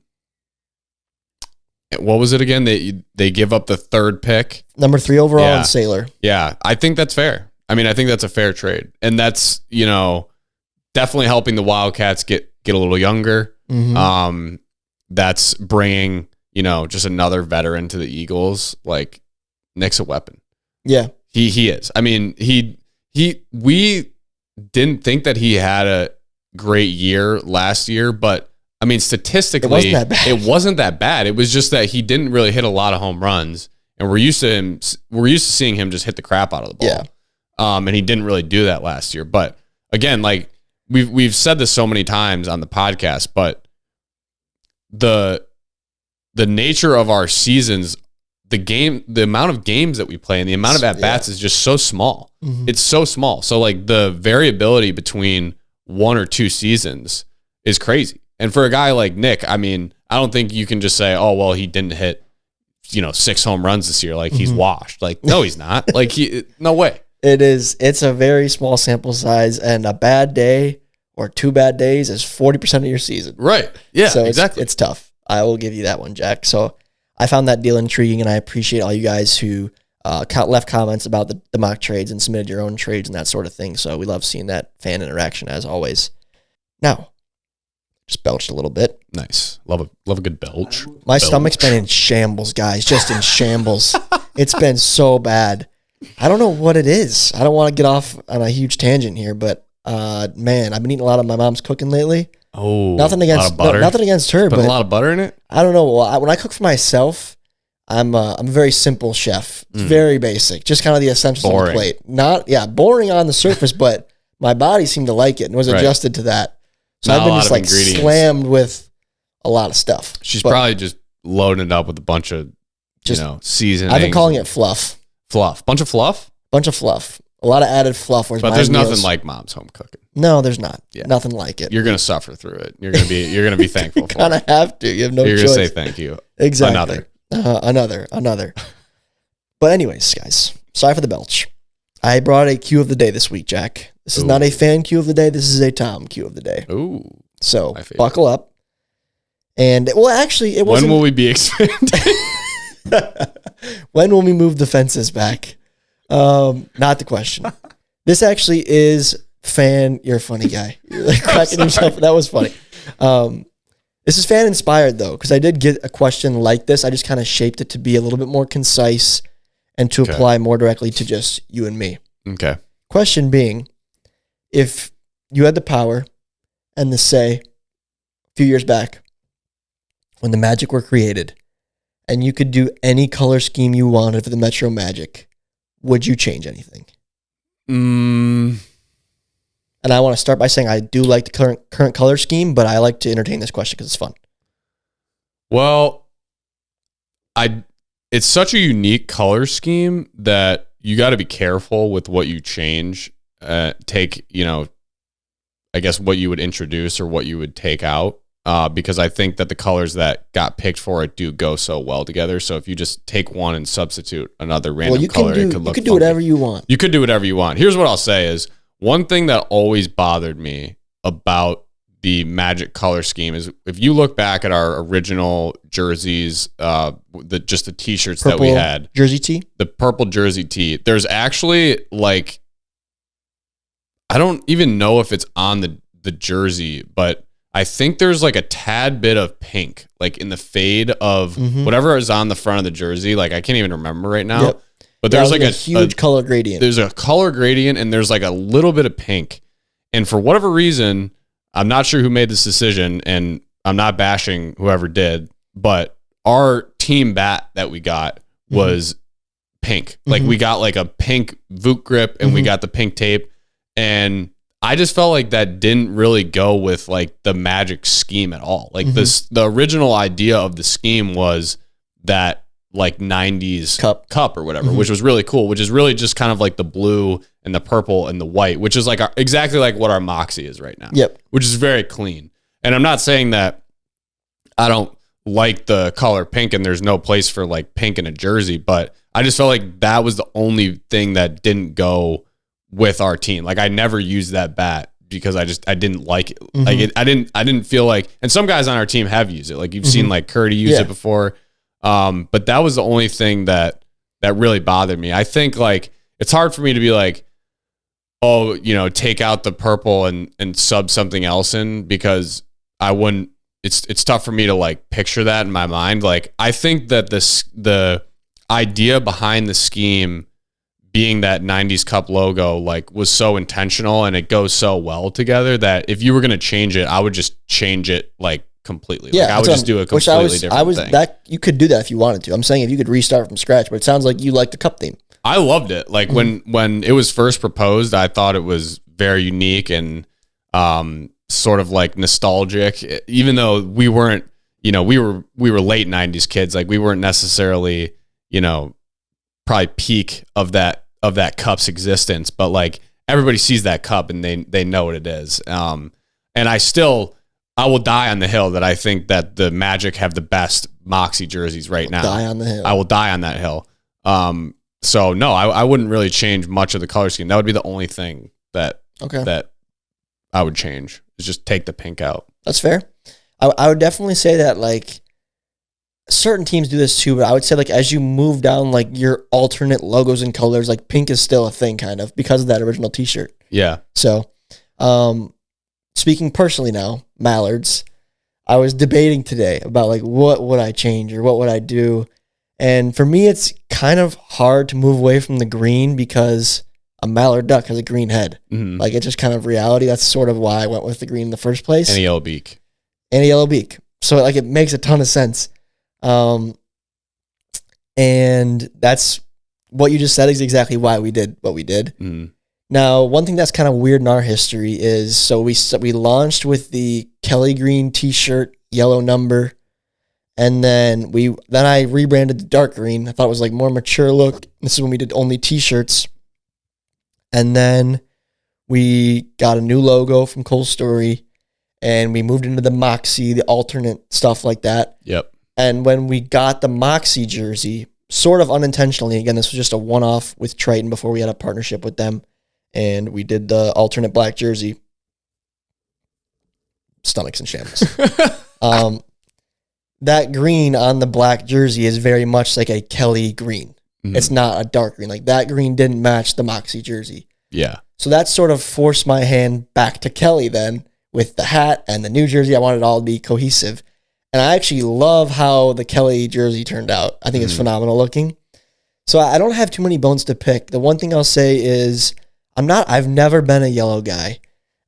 was it again? They give up the 3rd pick. Number 3 overall and Sailor. Yeah, I think that's fair. I mean, I think that's a fair trade. And that's, definitely helping the Wildcats get a little younger. That's bringing, just another veteran to the Eagles. Like, Nick's a weapon. Yeah. He is. I mean, we didn't think that he had a great year last year, but I mean, statistically, it wasn't that bad. It was just that he didn't really hit a lot of home runs, and we're used to seeing him just hit the crap out of the ball. Yeah. And he didn't really do that last year. But again, like we've said this so many times on the podcast, but the nature of our seasons, the amount of games that we play and the amount of at-bats is just so small. Mm-hmm. It's so small. So like the variability between 1 or 2 seasons is crazy. And for a guy like Nick, I mean, I don't think you can just say, oh, well, he didn't hit, 6 home runs this year. Like he's washed. Like, no, he's not. Like no way. It's a very small sample size, and a bad day or 2 bad days is 40% of your season. Right. Yeah, so exactly. It's tough. I will give you that one, Jack. So I found that deal intriguing, and I appreciate all you guys who left comments about the mock trades and submitted your own trades and that sort of thing. So we love seeing that fan interaction as always. Now, just belched a little bit. Nice. Love a good belch. My stomach's been in shambles, guys. Just in shambles. It's been so bad. I don't know what it is. I don't want to get off on a huge tangent here, but man, I've been eating a lot of my mom's cooking lately. Oh, nothing against her, but a lot of butter in it. I don't know. Well, when I cook for myself, I'm a very simple chef. It's very basic, just kind of the essentials on the plate. Boring on the surface, but my body seemed to like it and was adjusted to that. So I've been just like slammed with a lot of stuff. She's probably just loading it up with a bunch of seasonings. I've been calling it fluff. Bunch of fluff. A lot of added fluff. But there's nothing like mom's home cooking. No, there's not. Yeah. Nothing like it. You're gonna suffer through it. You're gonna be thankful. You kind of have to. You have no choice. You're gonna say thank you. Exactly. Another. But anyways, guys, sorry for the belch. I brought a cue of the day this week, Jack. This is not a fan cue of the day. This is a Tom cue of the day. Ooh. So buckle up. And actually, it wasn't. When will we be expanding? When will we move the fences back? Not the question. This actually is fan. You're a funny guy. You're like cracking yourself. That was funny. This is fan inspired though, because I did get a question like this. I just kind of shaped it to be a little bit more concise and to apply more directly to just you and me. Okay. Question being, if you had the power and the say a few years back when the Magic were created and you could do any color scheme you wanted for the Metro Magic, would you change anything? And I want to start by saying I do like the current color scheme, but I like to entertain this question because it's fun. Well, it's such a unique color scheme that you got to be careful with what you change. Take, I guess what you would introduce or what you would take out. Because I think that the colors that got picked for it do go so well together. So if you just take one and substitute another random color, it could look funky. You could do whatever you want. You could do whatever you want. Here's what I'll say is one thing that always bothered me about the Magic color scheme is if you look back at our original jerseys, just the t-shirts that we had. Jersey tee? The purple jersey tee. There's actually like, I don't even know if it's on the jersey, but I think there's like a tad bit of pink, like in the fade of whatever is on the front of the jersey. Like I can't even remember right now. Yep. But there's like a huge color gradient. There's a color gradient and there's like a little bit of pink. And for whatever reason, I'm not sure who made this decision and I'm not bashing whoever did, but our team bat that we got was pink. Like we got like a pink Voot grip and we got the pink tape. And I just felt like that didn't really go with like the Magic scheme at all. Like the original idea of the scheme was that like 90s cup or whatever, which was really cool, which is really just kind of like the blue and the purple and the white, which is like exactly like what our Moxie is right now. Yep. Which is very clean. And I'm not saying that I don't like the color pink and there's no place for like pink in a jersey, but I just felt like that was the only thing that didn't go with our team. Like I never used that bat because I didn't like it. Like I didn't feel like, and some guys on our team have used it. Like you've seen like Curdy use it before. But that was the only thing that really bothered me. I think like, it's hard for me to be like, oh, take out the purple and sub something else in because I wouldn't, it's tough for me to like picture that in my mind. Like, I think that the idea behind the scheme being that 90s Cup logo like was so intentional and it goes so well together that if you were going to change it, I would just change it like completely. Yeah, Like I would just do a completely different thing. That you could do that if you wanted to. I'm saying if you could restart from scratch, but it sounds like you like the cup theme. I loved it. Like when it was first proposed, I thought it was very unique and sort of like nostalgic. Even though we weren't, we were late 90s kids. Like we weren't necessarily, probably peak of that cup's existence, but like everybody sees that cup and they know what it is. And I will die on the hill that I think that the Magic have the best Moxie jerseys right now. Die on the hill. I will die on that hill. So no, I wouldn't really change much of the color scheme. That would be the only thing that I would change, is just take the pink out. That's fair. I would definitely say that like certain teams do this too, but I would say like as you move down like your alternate logos and colors, like pink is still a thing kind of because of that original t-shirt. Yeah. So speaking personally now, Mallards, I was debating today about like what would I change or what would I do. And for me, it's kind of hard to move away from the green because a mallard duck has a green head. Mm-hmm. Like it's just kind of reality. That's sort of why I went with the green in the first place. And a yellow beak. So like it makes a ton of sense. And that's what you just said is exactly why we did what we did. Mm. Now, one thing that's kind of weird in our history is, so we launched with the Kelly green t-shirt, yellow number, and then I rebranded the dark green. I thought it was like more mature look. This is when we did only t-shirts. And then we got a new logo from Cole Story, and we moved into the Moxie, the alternate stuff like that. Yep. And when we got the Moxie jersey, sort of unintentionally, again, this was just a one-off with Triton before we had a partnership with them, and we did the alternate black jersey. Stomachs and shambles. That green on the black jersey is very much like a Kelly green. Mm-hmm. It's not a dark green. Like that green didn't match the Moxie jersey. Yeah. So that sort of forced my hand back to Kelly then with the hat and the new jersey. I wanted it all to be cohesive. And I actually love how the Kelly jersey turned out. I think it's phenomenal looking. So I don't have too many bones to pick. The one thing I'll say is I've never been a yellow guy.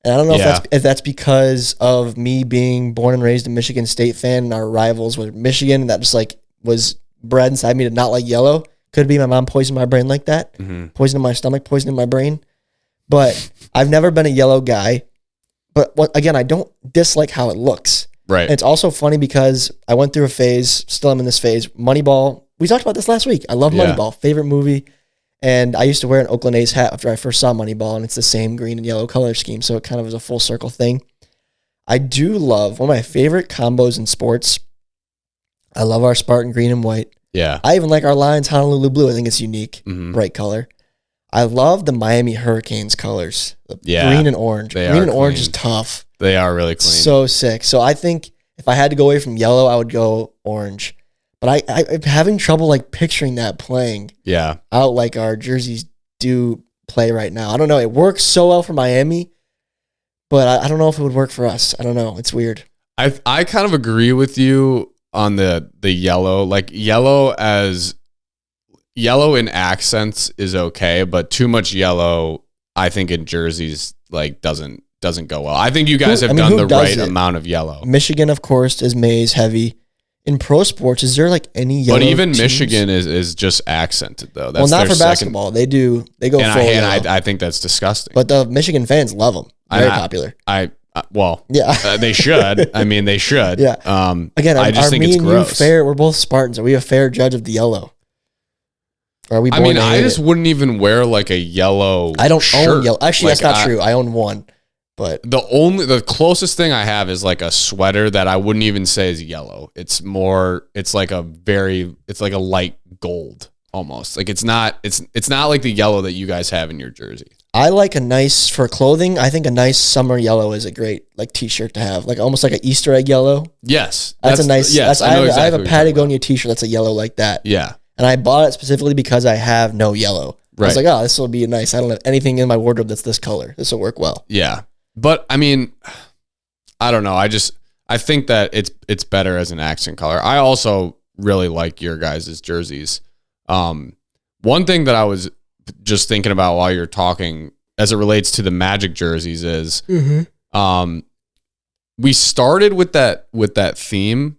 And I don't know if that's because of me being born and raised a Michigan State fan and our rivals were Michigan, and that just like was bred inside me to not like yellow. Could be my mom poisoned my brain like that. Mm-hmm. Poison in my stomach, poison in my brain. But I've never been a yellow guy. But again, I don't dislike how it looks. Right. And it's also funny because I went through a phase, still am in this phase, Moneyball. We talked about this last week. I love Moneyball, favorite movie. And I used to wear an Oakland A's hat after I first saw Moneyball, and it's the same green and yellow color scheme, so it kind of is a full circle thing. I do love, one of my favorite combos in sports, I love our Spartan green and white. Yeah. I even like our Lions Honolulu blue. I think it's unique, bright color. I love the Miami Hurricanes colors, green and orange. Green and orange is tough. They are really clean. So sick. So I think if I had to go away from yellow, I would go orange. But I'm having trouble like picturing that playing out like our jerseys do play right now. I don't know. It works so well for Miami, but I don't know if it would work for us. I don't know. It's weird. I kind of agree with you on the yellow. Like yellow in accents is okay, but too much yellow, I think in jerseys like doesn't go well. I think you guys have done the right amount of yellow. Michigan, of course, is maize heavy. In pro sports, is there like any yellow? But even teams? Michigan is just accented though. That's not for basketball. They go full yellow. I think that's disgusting. But the Michigan fans love them. Very popular. They should. I mean, they should. Yeah. Again, I just think it's gross. We're both Spartans. Are we a fair judge of the yellow? Or are we? I just wouldn't even wear like a yellow. I don't shirt. own yellow. Actually, that's not true. I own one. But the closest thing I have is like a sweater that I wouldn't even say is yellow. It's like a light gold almost. Like it's not like the yellow that you guys have in your jersey. I like for clothing, I think a nice summer yellow is a great like t-shirt to have. Like almost like an Easter egg yellow. Yes. That's a nice I have a Patagonia t-shirt that's a yellow like that. Yeah. And I bought it specifically because I have no yellow. Right. I was like, oh, this will be nice. I don't have anything in my wardrobe that's this color. This will work well. Yeah. But I mean, I don't know. I think that it's better as an accent color. I also really like your guys' jerseys. One thing that I was just thinking about while you're talking as it relates to the Magic jerseys is we started with that theme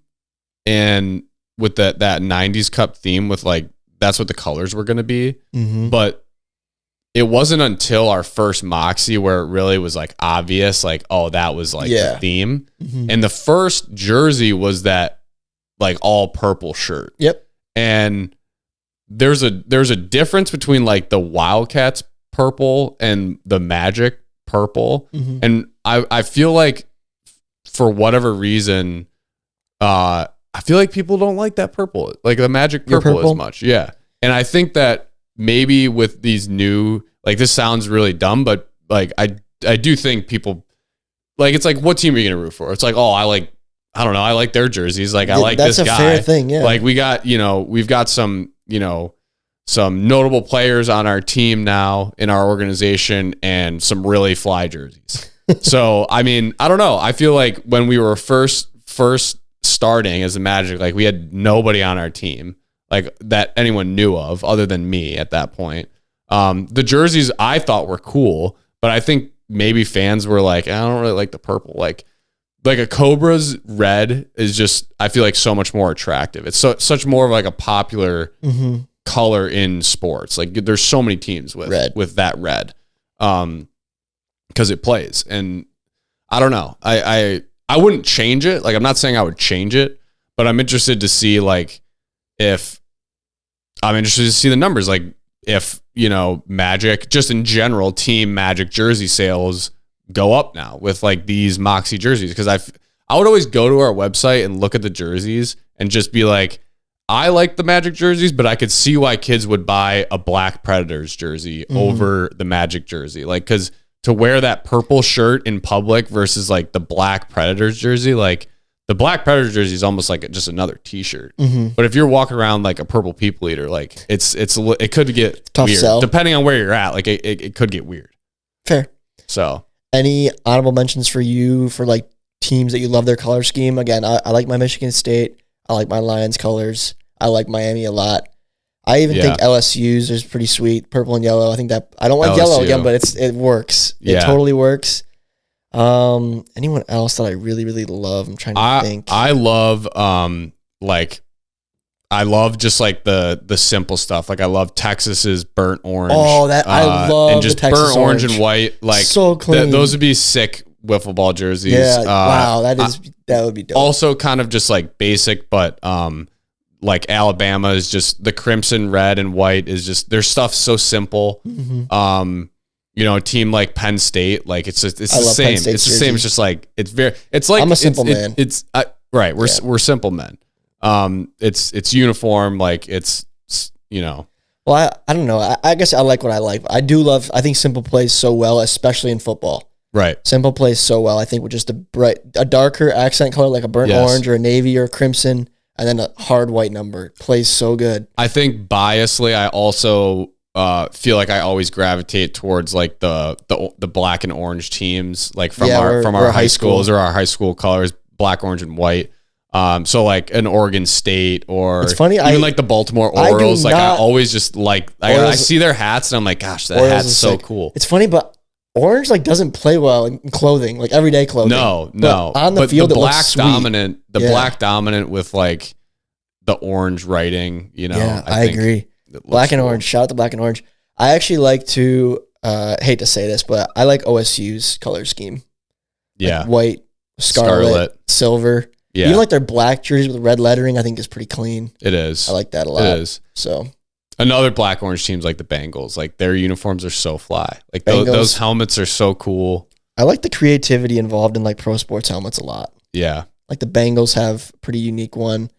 and with that 90s Cup theme with like, that's what the colors were going to be. Mm-hmm. But it wasn't until our first Moxie where it really was like obvious, like, oh, that was like the theme. Mm-hmm. And the first jersey was that like all purple shirt. Yep. And there's a difference between like the Wildcats purple and the Magic purple. Mm-hmm. And I feel like for whatever reason, I feel like people don't like that purple, like the Magic purple as much. Yeah. And I think that maybe with these new, like, this sounds really dumb, but like I do think people like, it's like, what team are you going to root for? It's like, oh, I don't know. I like their jerseys. Like, I like this guy. That's a fair thing. Yeah. Like, we've got some, some notable players on our team now in our organization and some really fly jerseys. So, I mean, I don't know. I feel like when we were first starting as a Magic, like, we had nobody on our team like that anyone knew of other than me at that point. The jerseys I thought were cool, but I think maybe fans were like, I don't really like the purple. Like a Cobra's red is just, I feel like, so much more attractive. It's such more of like a popular color in sports. Like, there's so many teams with that red, because it plays. And I don't know. I wouldn't change it. Like, I'm not saying I would change it, but I'm interested to see like I'm interested to see the numbers. Like, if, Magic, just in general, team Magic jersey sales go up now with like these Moxie jerseys. Cause I would always go to our website and look at the jerseys and just be like, I like the Magic jerseys, but I could see why kids would buy a Black Predators jersey over the Magic jersey. Like, cause to wear that purple shirt in public versus like the Black Predators jersey, like, the Black Predator jersey is almost like just another T-shirt. Mm-hmm. But if you're walking around like a purple people eater, like it could get tough weird. sell. Depending on where you're at, like it could get weird. Fair. So, any honorable mentions for you for like teams that you love their color scheme? Again, I like my Michigan State. I like my Lions colors. I like Miami a lot. I even think LSU's is pretty sweet, purple and yellow. I think that I don't like LSU. Yellow again, but it works. It totally works. Anyone else that I really, really love? I'm trying to think. I love I love just like the simple stuff. Like, I love Texas's burnt orange. Oh, that I love, and just the Texas burnt orange and white. Like, so clean. Those would be sick wiffle ball jerseys. Yeah, wow, that would be dope. Also, kind of just like basic, but like Alabama is just the crimson, red, and white is just, their stuff's so simple. Mm-hmm. A team like Penn State, like it's the same. It's the same. It's just like it's like I'm a simple man. Right. We're simple men. It's uniform. Like, it's Well, I don't know. I guess I like what I like. I think simple plays so well, especially in football. Right. Simple plays so well. I think with just a darker accent color like a burnt orange or a navy or a crimson, and then a hard white number plays so good. I think biasly, I also feel like I always gravitate towards like the black and orange teams, like from our high schools or our high school colors, black, orange, and white. So like an Oregon State or it's funny, even like the Baltimore Orioles. Like, I always just like I see their hats and I'm like, gosh, that hat's so sick. Cool. It's funny, but orange like doesn't play well in clothing, like everyday clothing. No. But on the field, the black it looks sweet. dominant, black dominant with like the orange writing. Yeah, I agree. Black and orange. Shout out to black and orange. I actually like to hate to say this, but I like OSU's color scheme. Yeah, like white, scarlet, silver. Yeah, even like their black jerseys with red lettering, I think is pretty clean. It is. I like that a lot. It is. So another black orange teams like the Bengals, like their uniforms are so fly. Like those helmets are so cool. I like the creativity involved in like pro sports helmets a lot. Yeah, like the Bengals have a pretty unique one.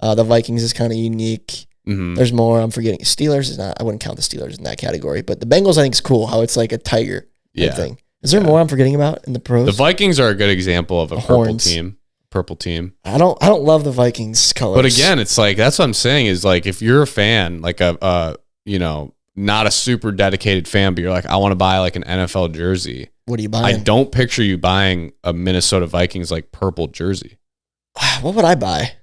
The Vikings is kind of unique. Mm-hmm. There's more. I'm forgetting. Steelers is not. I wouldn't count the Steelers in that category, but the Bengals I think is cool. How it's like a tiger thing. Is there more I'm forgetting about in the pros? The Vikings are a good example of a purple team. Purple team. I don't love the Vikings colors. But again, it's like, that's what I'm saying is like, if you're a fan, like not a super dedicated fan, but you're like, I want to buy like an NFL jersey. What are you buying? I don't picture you buying a Minnesota Vikings like purple jersey. What would I buy?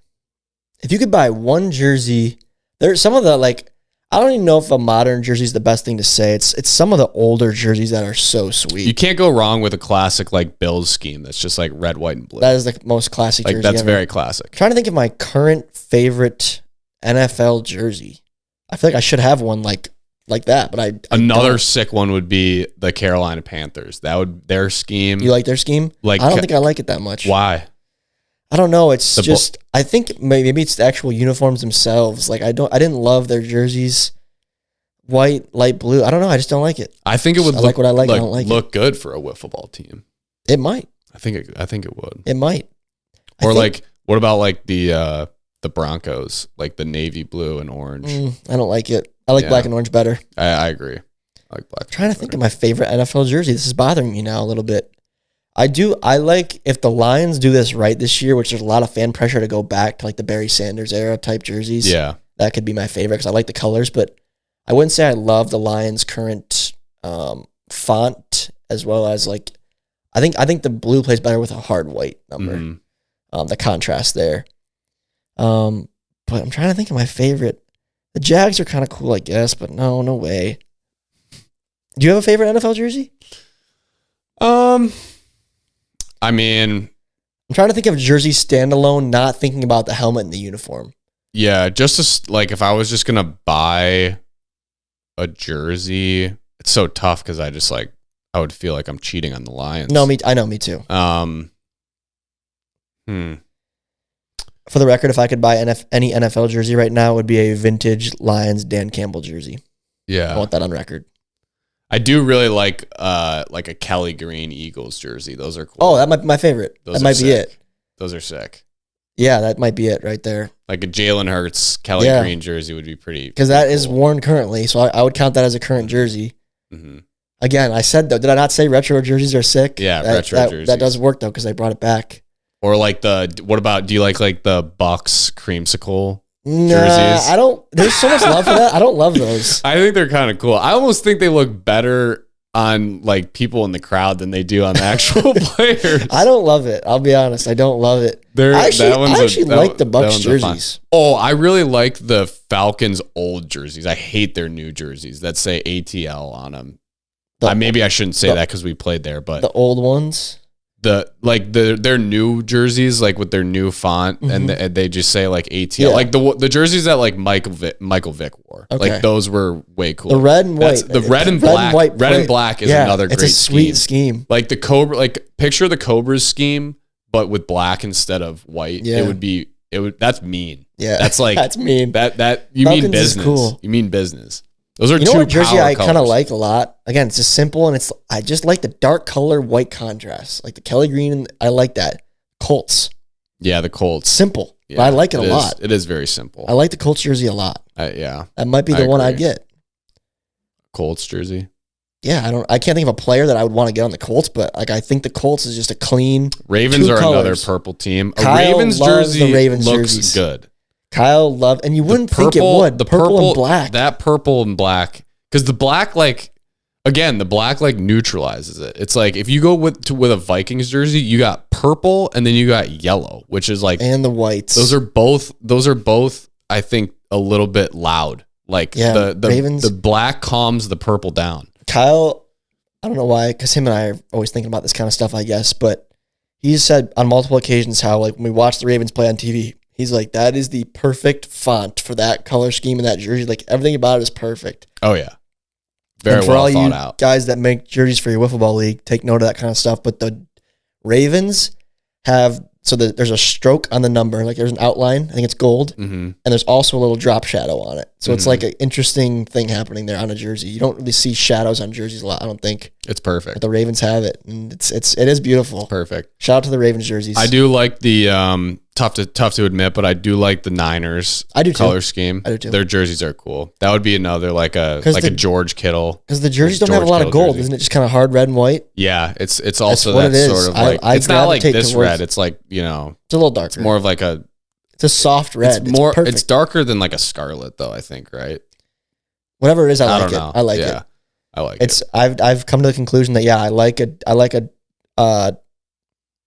If you could buy one jersey, there's some of the like, I don't even know if a modern jersey is the best thing to say. It's some of the older jerseys that are so sweet. You can't go wrong with a classic like Bills scheme that's just like red, white, and blue. That is the most classic jersey That's ever. very classic. I'm trying to think of my current favorite NFL jersey. I feel like I should have one like that, but I Another don't. sick one would be the Carolina Panthers. Their scheme. You like their scheme? Like, I don't think I like it that much. Why? I don't know. It's just I think maybe it's the actual uniforms themselves. Like I didn't love their jerseys. White, light blue. I don't know. I just don't like it. I think it would like what I like. I don't like look good for a wiffle ball team. It might. I think it would. It might. Or like, what about like the Broncos, like the navy blue and orange? I don't like it. I like black and orange better. I agree. I like black. I'm trying to think of my favorite NFL jersey. This is bothering me now a little bit. I like if the Lions do this right this year, which there's a lot of fan pressure to go back to like the Barry Sanders era type jerseys. Yeah. That could be my favorite because I like the colors, but I wouldn't say I love the Lions' current font as well as like I think the blue plays better with a hard white number. Mm-hmm. The contrast there. But I'm trying to think of my favorite. The Jags are kind of cool, I guess, but no way. Do you have a favorite NFL jersey? I mean, I'm trying to think of jersey standalone, not thinking about the helmet and the uniform. yeah, just like if I was just gonna buy a jersey, it's so tough because I would feel like I'm cheating on the Lions. No, I know, me too. For the record, if I could buy any NFL jersey right now, it would be a vintage Lions Dan Campbell jersey. Yeah, I want that on record. I do really like a Kelly Green Eagles jersey. Those are cool. Oh, that might be my favorite. That might be it. Those are sick. Yeah, that might be it right there. Like a Jalen Hurts Kelly Green jersey would be pretty. Because that is worn currently, so I would count that as a current jersey. Mm-hmm. Again, I said though, did I not say retro jerseys are sick? Yeah, retro jerseys. That does work though because they brought it back. Or like what about? Do you like the Bucks creamsicle? Nah, jerseys? I don't. There's so much love for that. I don't love those. I think they're kind of cool. I almost think they look better on like people in the crowd than they do on the actual players. I don't love it. I'll be honest. I don't love it. I actually like the Bucks jerseys. Oh, I really like the Falcons old jerseys. I hate their new jerseys that say ATL on them. Maybe I shouldn't say that because we played there, but the old ones. Their new jerseys, like with their new font, and they just say like ATL, like the jerseys that like Michael Vick wore, like those were way cool. The red and white, the red and black is another great. It's a sweet scheme. Like the Cobra, like picture the Cobra's scheme, but with black instead of white. Yeah. That's mean. Yeah, that's like that's mean. That you Falcons mean business. Cool. You mean business. Those are two what jersey power I kind of colors. like a lot. Again, it's just simple and I just like the dark color white contrast, like the Kelly Green. I like that. Colts. Yeah, the Colts. Simple, yeah, but I like it a lot. It is very simple. I like the Colts jersey a lot. Yeah, that might be the one I get. Colts jersey. Yeah, I can't think of a player that I would want to get on the Colts, but like I think the Colts is just a clean. Ravens are another purple team. A Ravens jersey looks jerseys. Good. Kyle loved, and you wouldn't think it would. The purple and black. That purple and black, because the black, the black neutralizes it. It's like if you go with a Vikings jersey, you got purple and then you got yellow, which is like and the whites. Those are both. I think a little bit loud. Like the Ravens, the black calms the purple down. Kyle, I don't know why, because him and I are always thinking about this kind of stuff, I guess, but he's said on multiple occasions how like when we watch the Ravens play on TV. He's like, that is the perfect font for that color scheme and that jersey. Like everything about it is perfect. Oh yeah, very well thought out. Guys that make jerseys for your wiffle ball league, take note of that kind of stuff. But the Ravens have there's a stroke on the number, like there's an outline. I think it's gold, and there's also a little drop shadow on it. So it's like an interesting thing happening there on a jersey. You don't really see shadows on jerseys a lot. I don't think it's perfect. But the Ravens have it, and it is beautiful. Perfect. Shout out to the Ravens jerseys. I do like the tough to admit, but I do like the Niners. I do too. Color scheme. I do too. Their jerseys are cool. That would be another like a George Kittle. Because the jerseys don't have a lot of gold, isn't it? Just kind of hard red and white. Yeah, it's also that sort of like it's not like this red. It's like it's a little darker. It's more of like it's a soft red. It's darker than like a scarlet though. I think Whatever it is, I like it. Know. I like it. I like it. I've come to the conclusion that I like a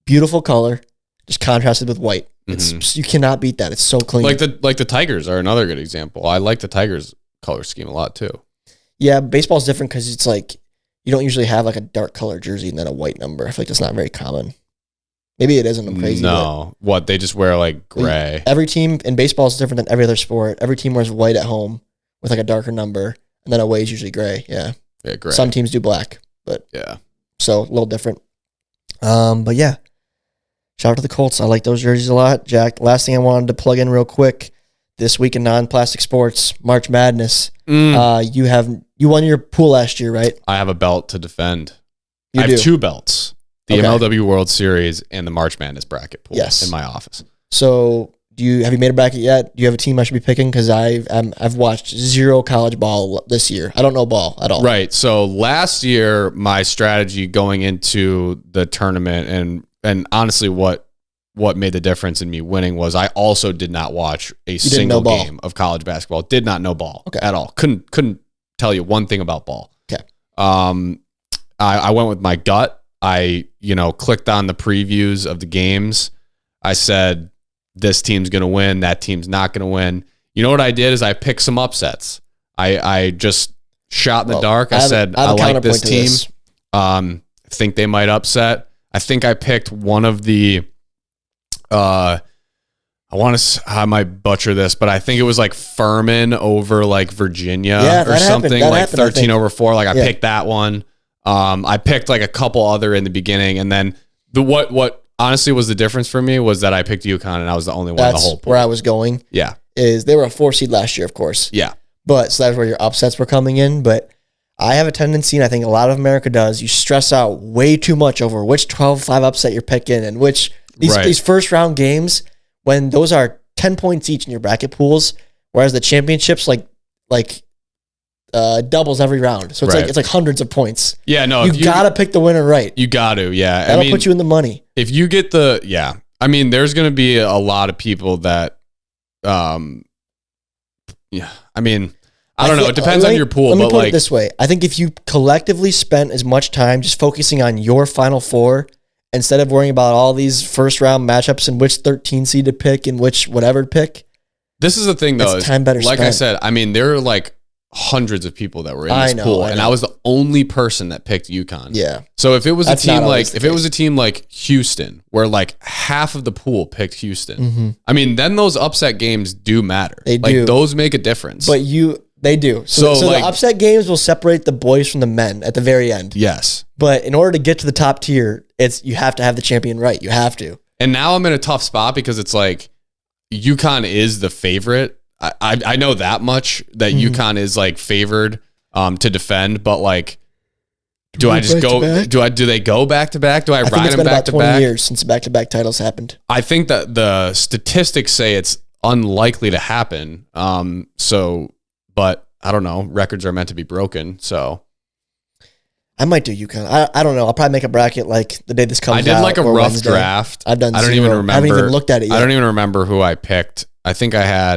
beautiful color, just contrasted with white. You cannot beat that. It's so clean. Like the Tigers are another good example. I like the Tigers color scheme a lot too. Yeah, baseball's different because it's like you don't usually have like a dark color jersey and then a white number. I feel like that's not very common. Maybe it isn't. I'm crazy. No, what they just wear like gray. Every team in baseball is different than every other sport. Every team wears white at home with like a darker number, and then away is usually gray. Yeah, gray. Some teams do black, but yeah, so a little different. But yeah, shout out to the Colts. I like those jerseys a lot. Jack, last thing I wanted to plug in real quick. This week in non-plastic sports, March Madness. You won your pool last year, right? I have a belt to defend. I have 2 belts. The MLW World Series and the March Madness bracket pool in my office. So have you made a bracket yet? Do you have a team I should be picking? Because I've watched 0 college ball this year. I don't know ball at all. Right. So last year, my strategy going into the tournament and honestly what made the difference in me winning was I also did not watch a single game of college basketball. Did not know ball at all. Couldn't tell you one thing about ball. Okay. I went with my gut. I, clicked on the previews of the games. I said, this team's going to win. That team's not going to win. You know what I did is I picked some upsets. I just shot in the dark. I said, I like this team. Think they might upset. I think I picked one of the, I might butcher this, but I think it was like Furman over like Virginia or something, like 13 over 4. Like I picked that one. I picked like a couple other in the beginning, and then what honestly was the difference for me was that I picked UConn, and I was the only one in the whole pool. Where I was going. Yeah, is they were a 4 seed last year, of course. Yeah, but so that's where your upsets were coming in. But I have a tendency, and I think a lot of America does. You stress out way too much over which 12-5 upset you're picking, and which these first round games when those are 10 points each in your bracket pools, whereas the championships like doubles every round. So it's like hundreds of points. Yeah, no. You got to pick the winner right. You got to, yeah. That'll put you in the money. If you get there's going to be a lot of people that, I don't know. It depends on your pool. Let me put it this way. I think if you collectively spent as much time just focusing on your Final Four instead of worrying about all these first round matchups and which 13 seed to pick and which whatever to pick. This is the thing, though. Time better like spent. I said, there are like hundreds of people that were in this pool, and I was the only person that picked UConn. Yeah. So if it was a team like Houston, where like half of the pool picked Houston, then those upset games do matter. They do. Those make a difference. But they do. So the upset games will separate the boys from the men at the very end. Yes. But in order to get to the top tier, you have to have the champion right. You have to. And now I'm in a tough spot because it's like UConn is the favorite. I know that much that UConn is like favored to defend, but like, do they go back to back? Do I ride them back to back? It's been about 20 years since back-to-back titles happened. I think that the statistics say it's unlikely to happen. But I don't know. Records are meant to be broken. So I might do UConn. I don't know. I'll probably make a bracket like the day this comes out. I did like a rough draft. I've done. I don't even remember. I haven't even looked at it yet. I don't even remember who I picked. I think I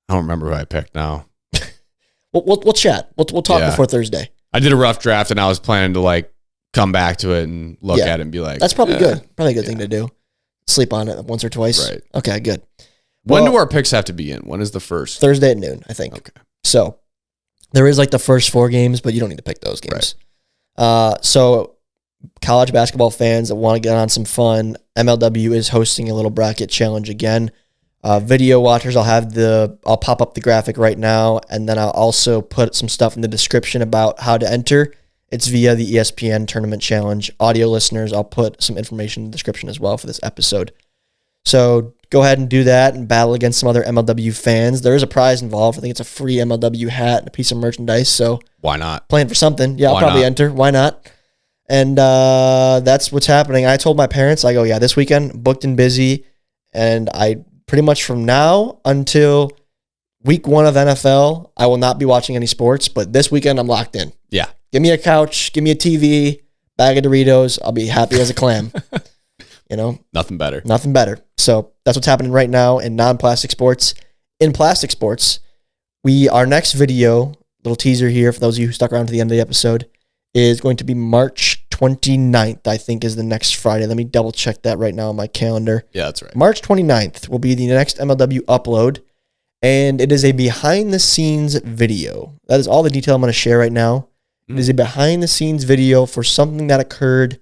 don't remember who I picked now. We'll chat. We'll talk before Thursday. I did a rough draft, and I was planning to like come back to it and look at it and be like, that's probably good. Probably a good thing to do. Sleep on it once or twice. Right. Okay, good. When do our picks have to be in? When is the first? Thursday at noon, I think. Okay. So there is like the first 4 games, but you don't need to pick those games. Right. So college basketball fans that want to get on some fun, MLW is hosting a little bracket challenge again. Video watchers, I'll pop up the graphic right now, and then I'll also put some stuff in the description about how to enter. It's via the ESPN Tournament Challenge. Audio listeners, I'll put some information in the description as well for this episode. So go ahead and do that and battle against some other MLW fans. There is a prize involved. I think it's a free MLW hat and a piece of merchandise. So why not? Playing for something. Yeah, I'll probably enter. Why not? And that's what's happening. I told my parents, I go, this weekend, booked and busy, and I pretty much from now until week 1 of NFL, I will not be watching any sports, but this weekend I'm locked in. Yeah. Give me a couch, give me a TV, bag of Doritos. I'll be happy as a clam. Nothing better. Nothing better. So that's what's happening right now in non-plastic sports. In plastic sports, our next video, little teaser here for those of you who stuck around to the end of the episode, is going to be March 29th, I think, is the next Friday. Let me double check that right now on my calendar. Yeah, that's right. March 29th will be the next MLW Upload. And it is a behind-the-scenes video. That is all the detail I'm going to share right now. It is a behind-the-scenes video for something that occurred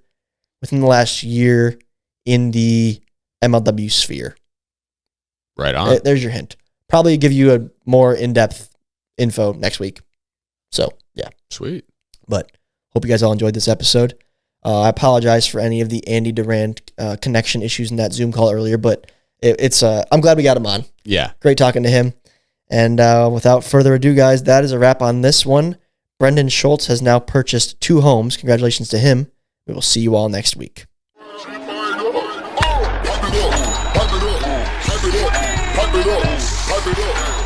within the last year in the MLW sphere. Right on. There's your hint. Probably give you a more in-depth info next week. So, yeah. Sweet. But hope you guys all enjoyed this episode. I apologize for any of the Andy Durand connection issues in that Zoom call earlier, but I'm glad we got him on. Yeah. Great talking to him. And without further ado, guys, that is a wrap on this one. Brendan Schultz has now purchased 2 homes. Congratulations to him. We will see you all next week. Pipe it up.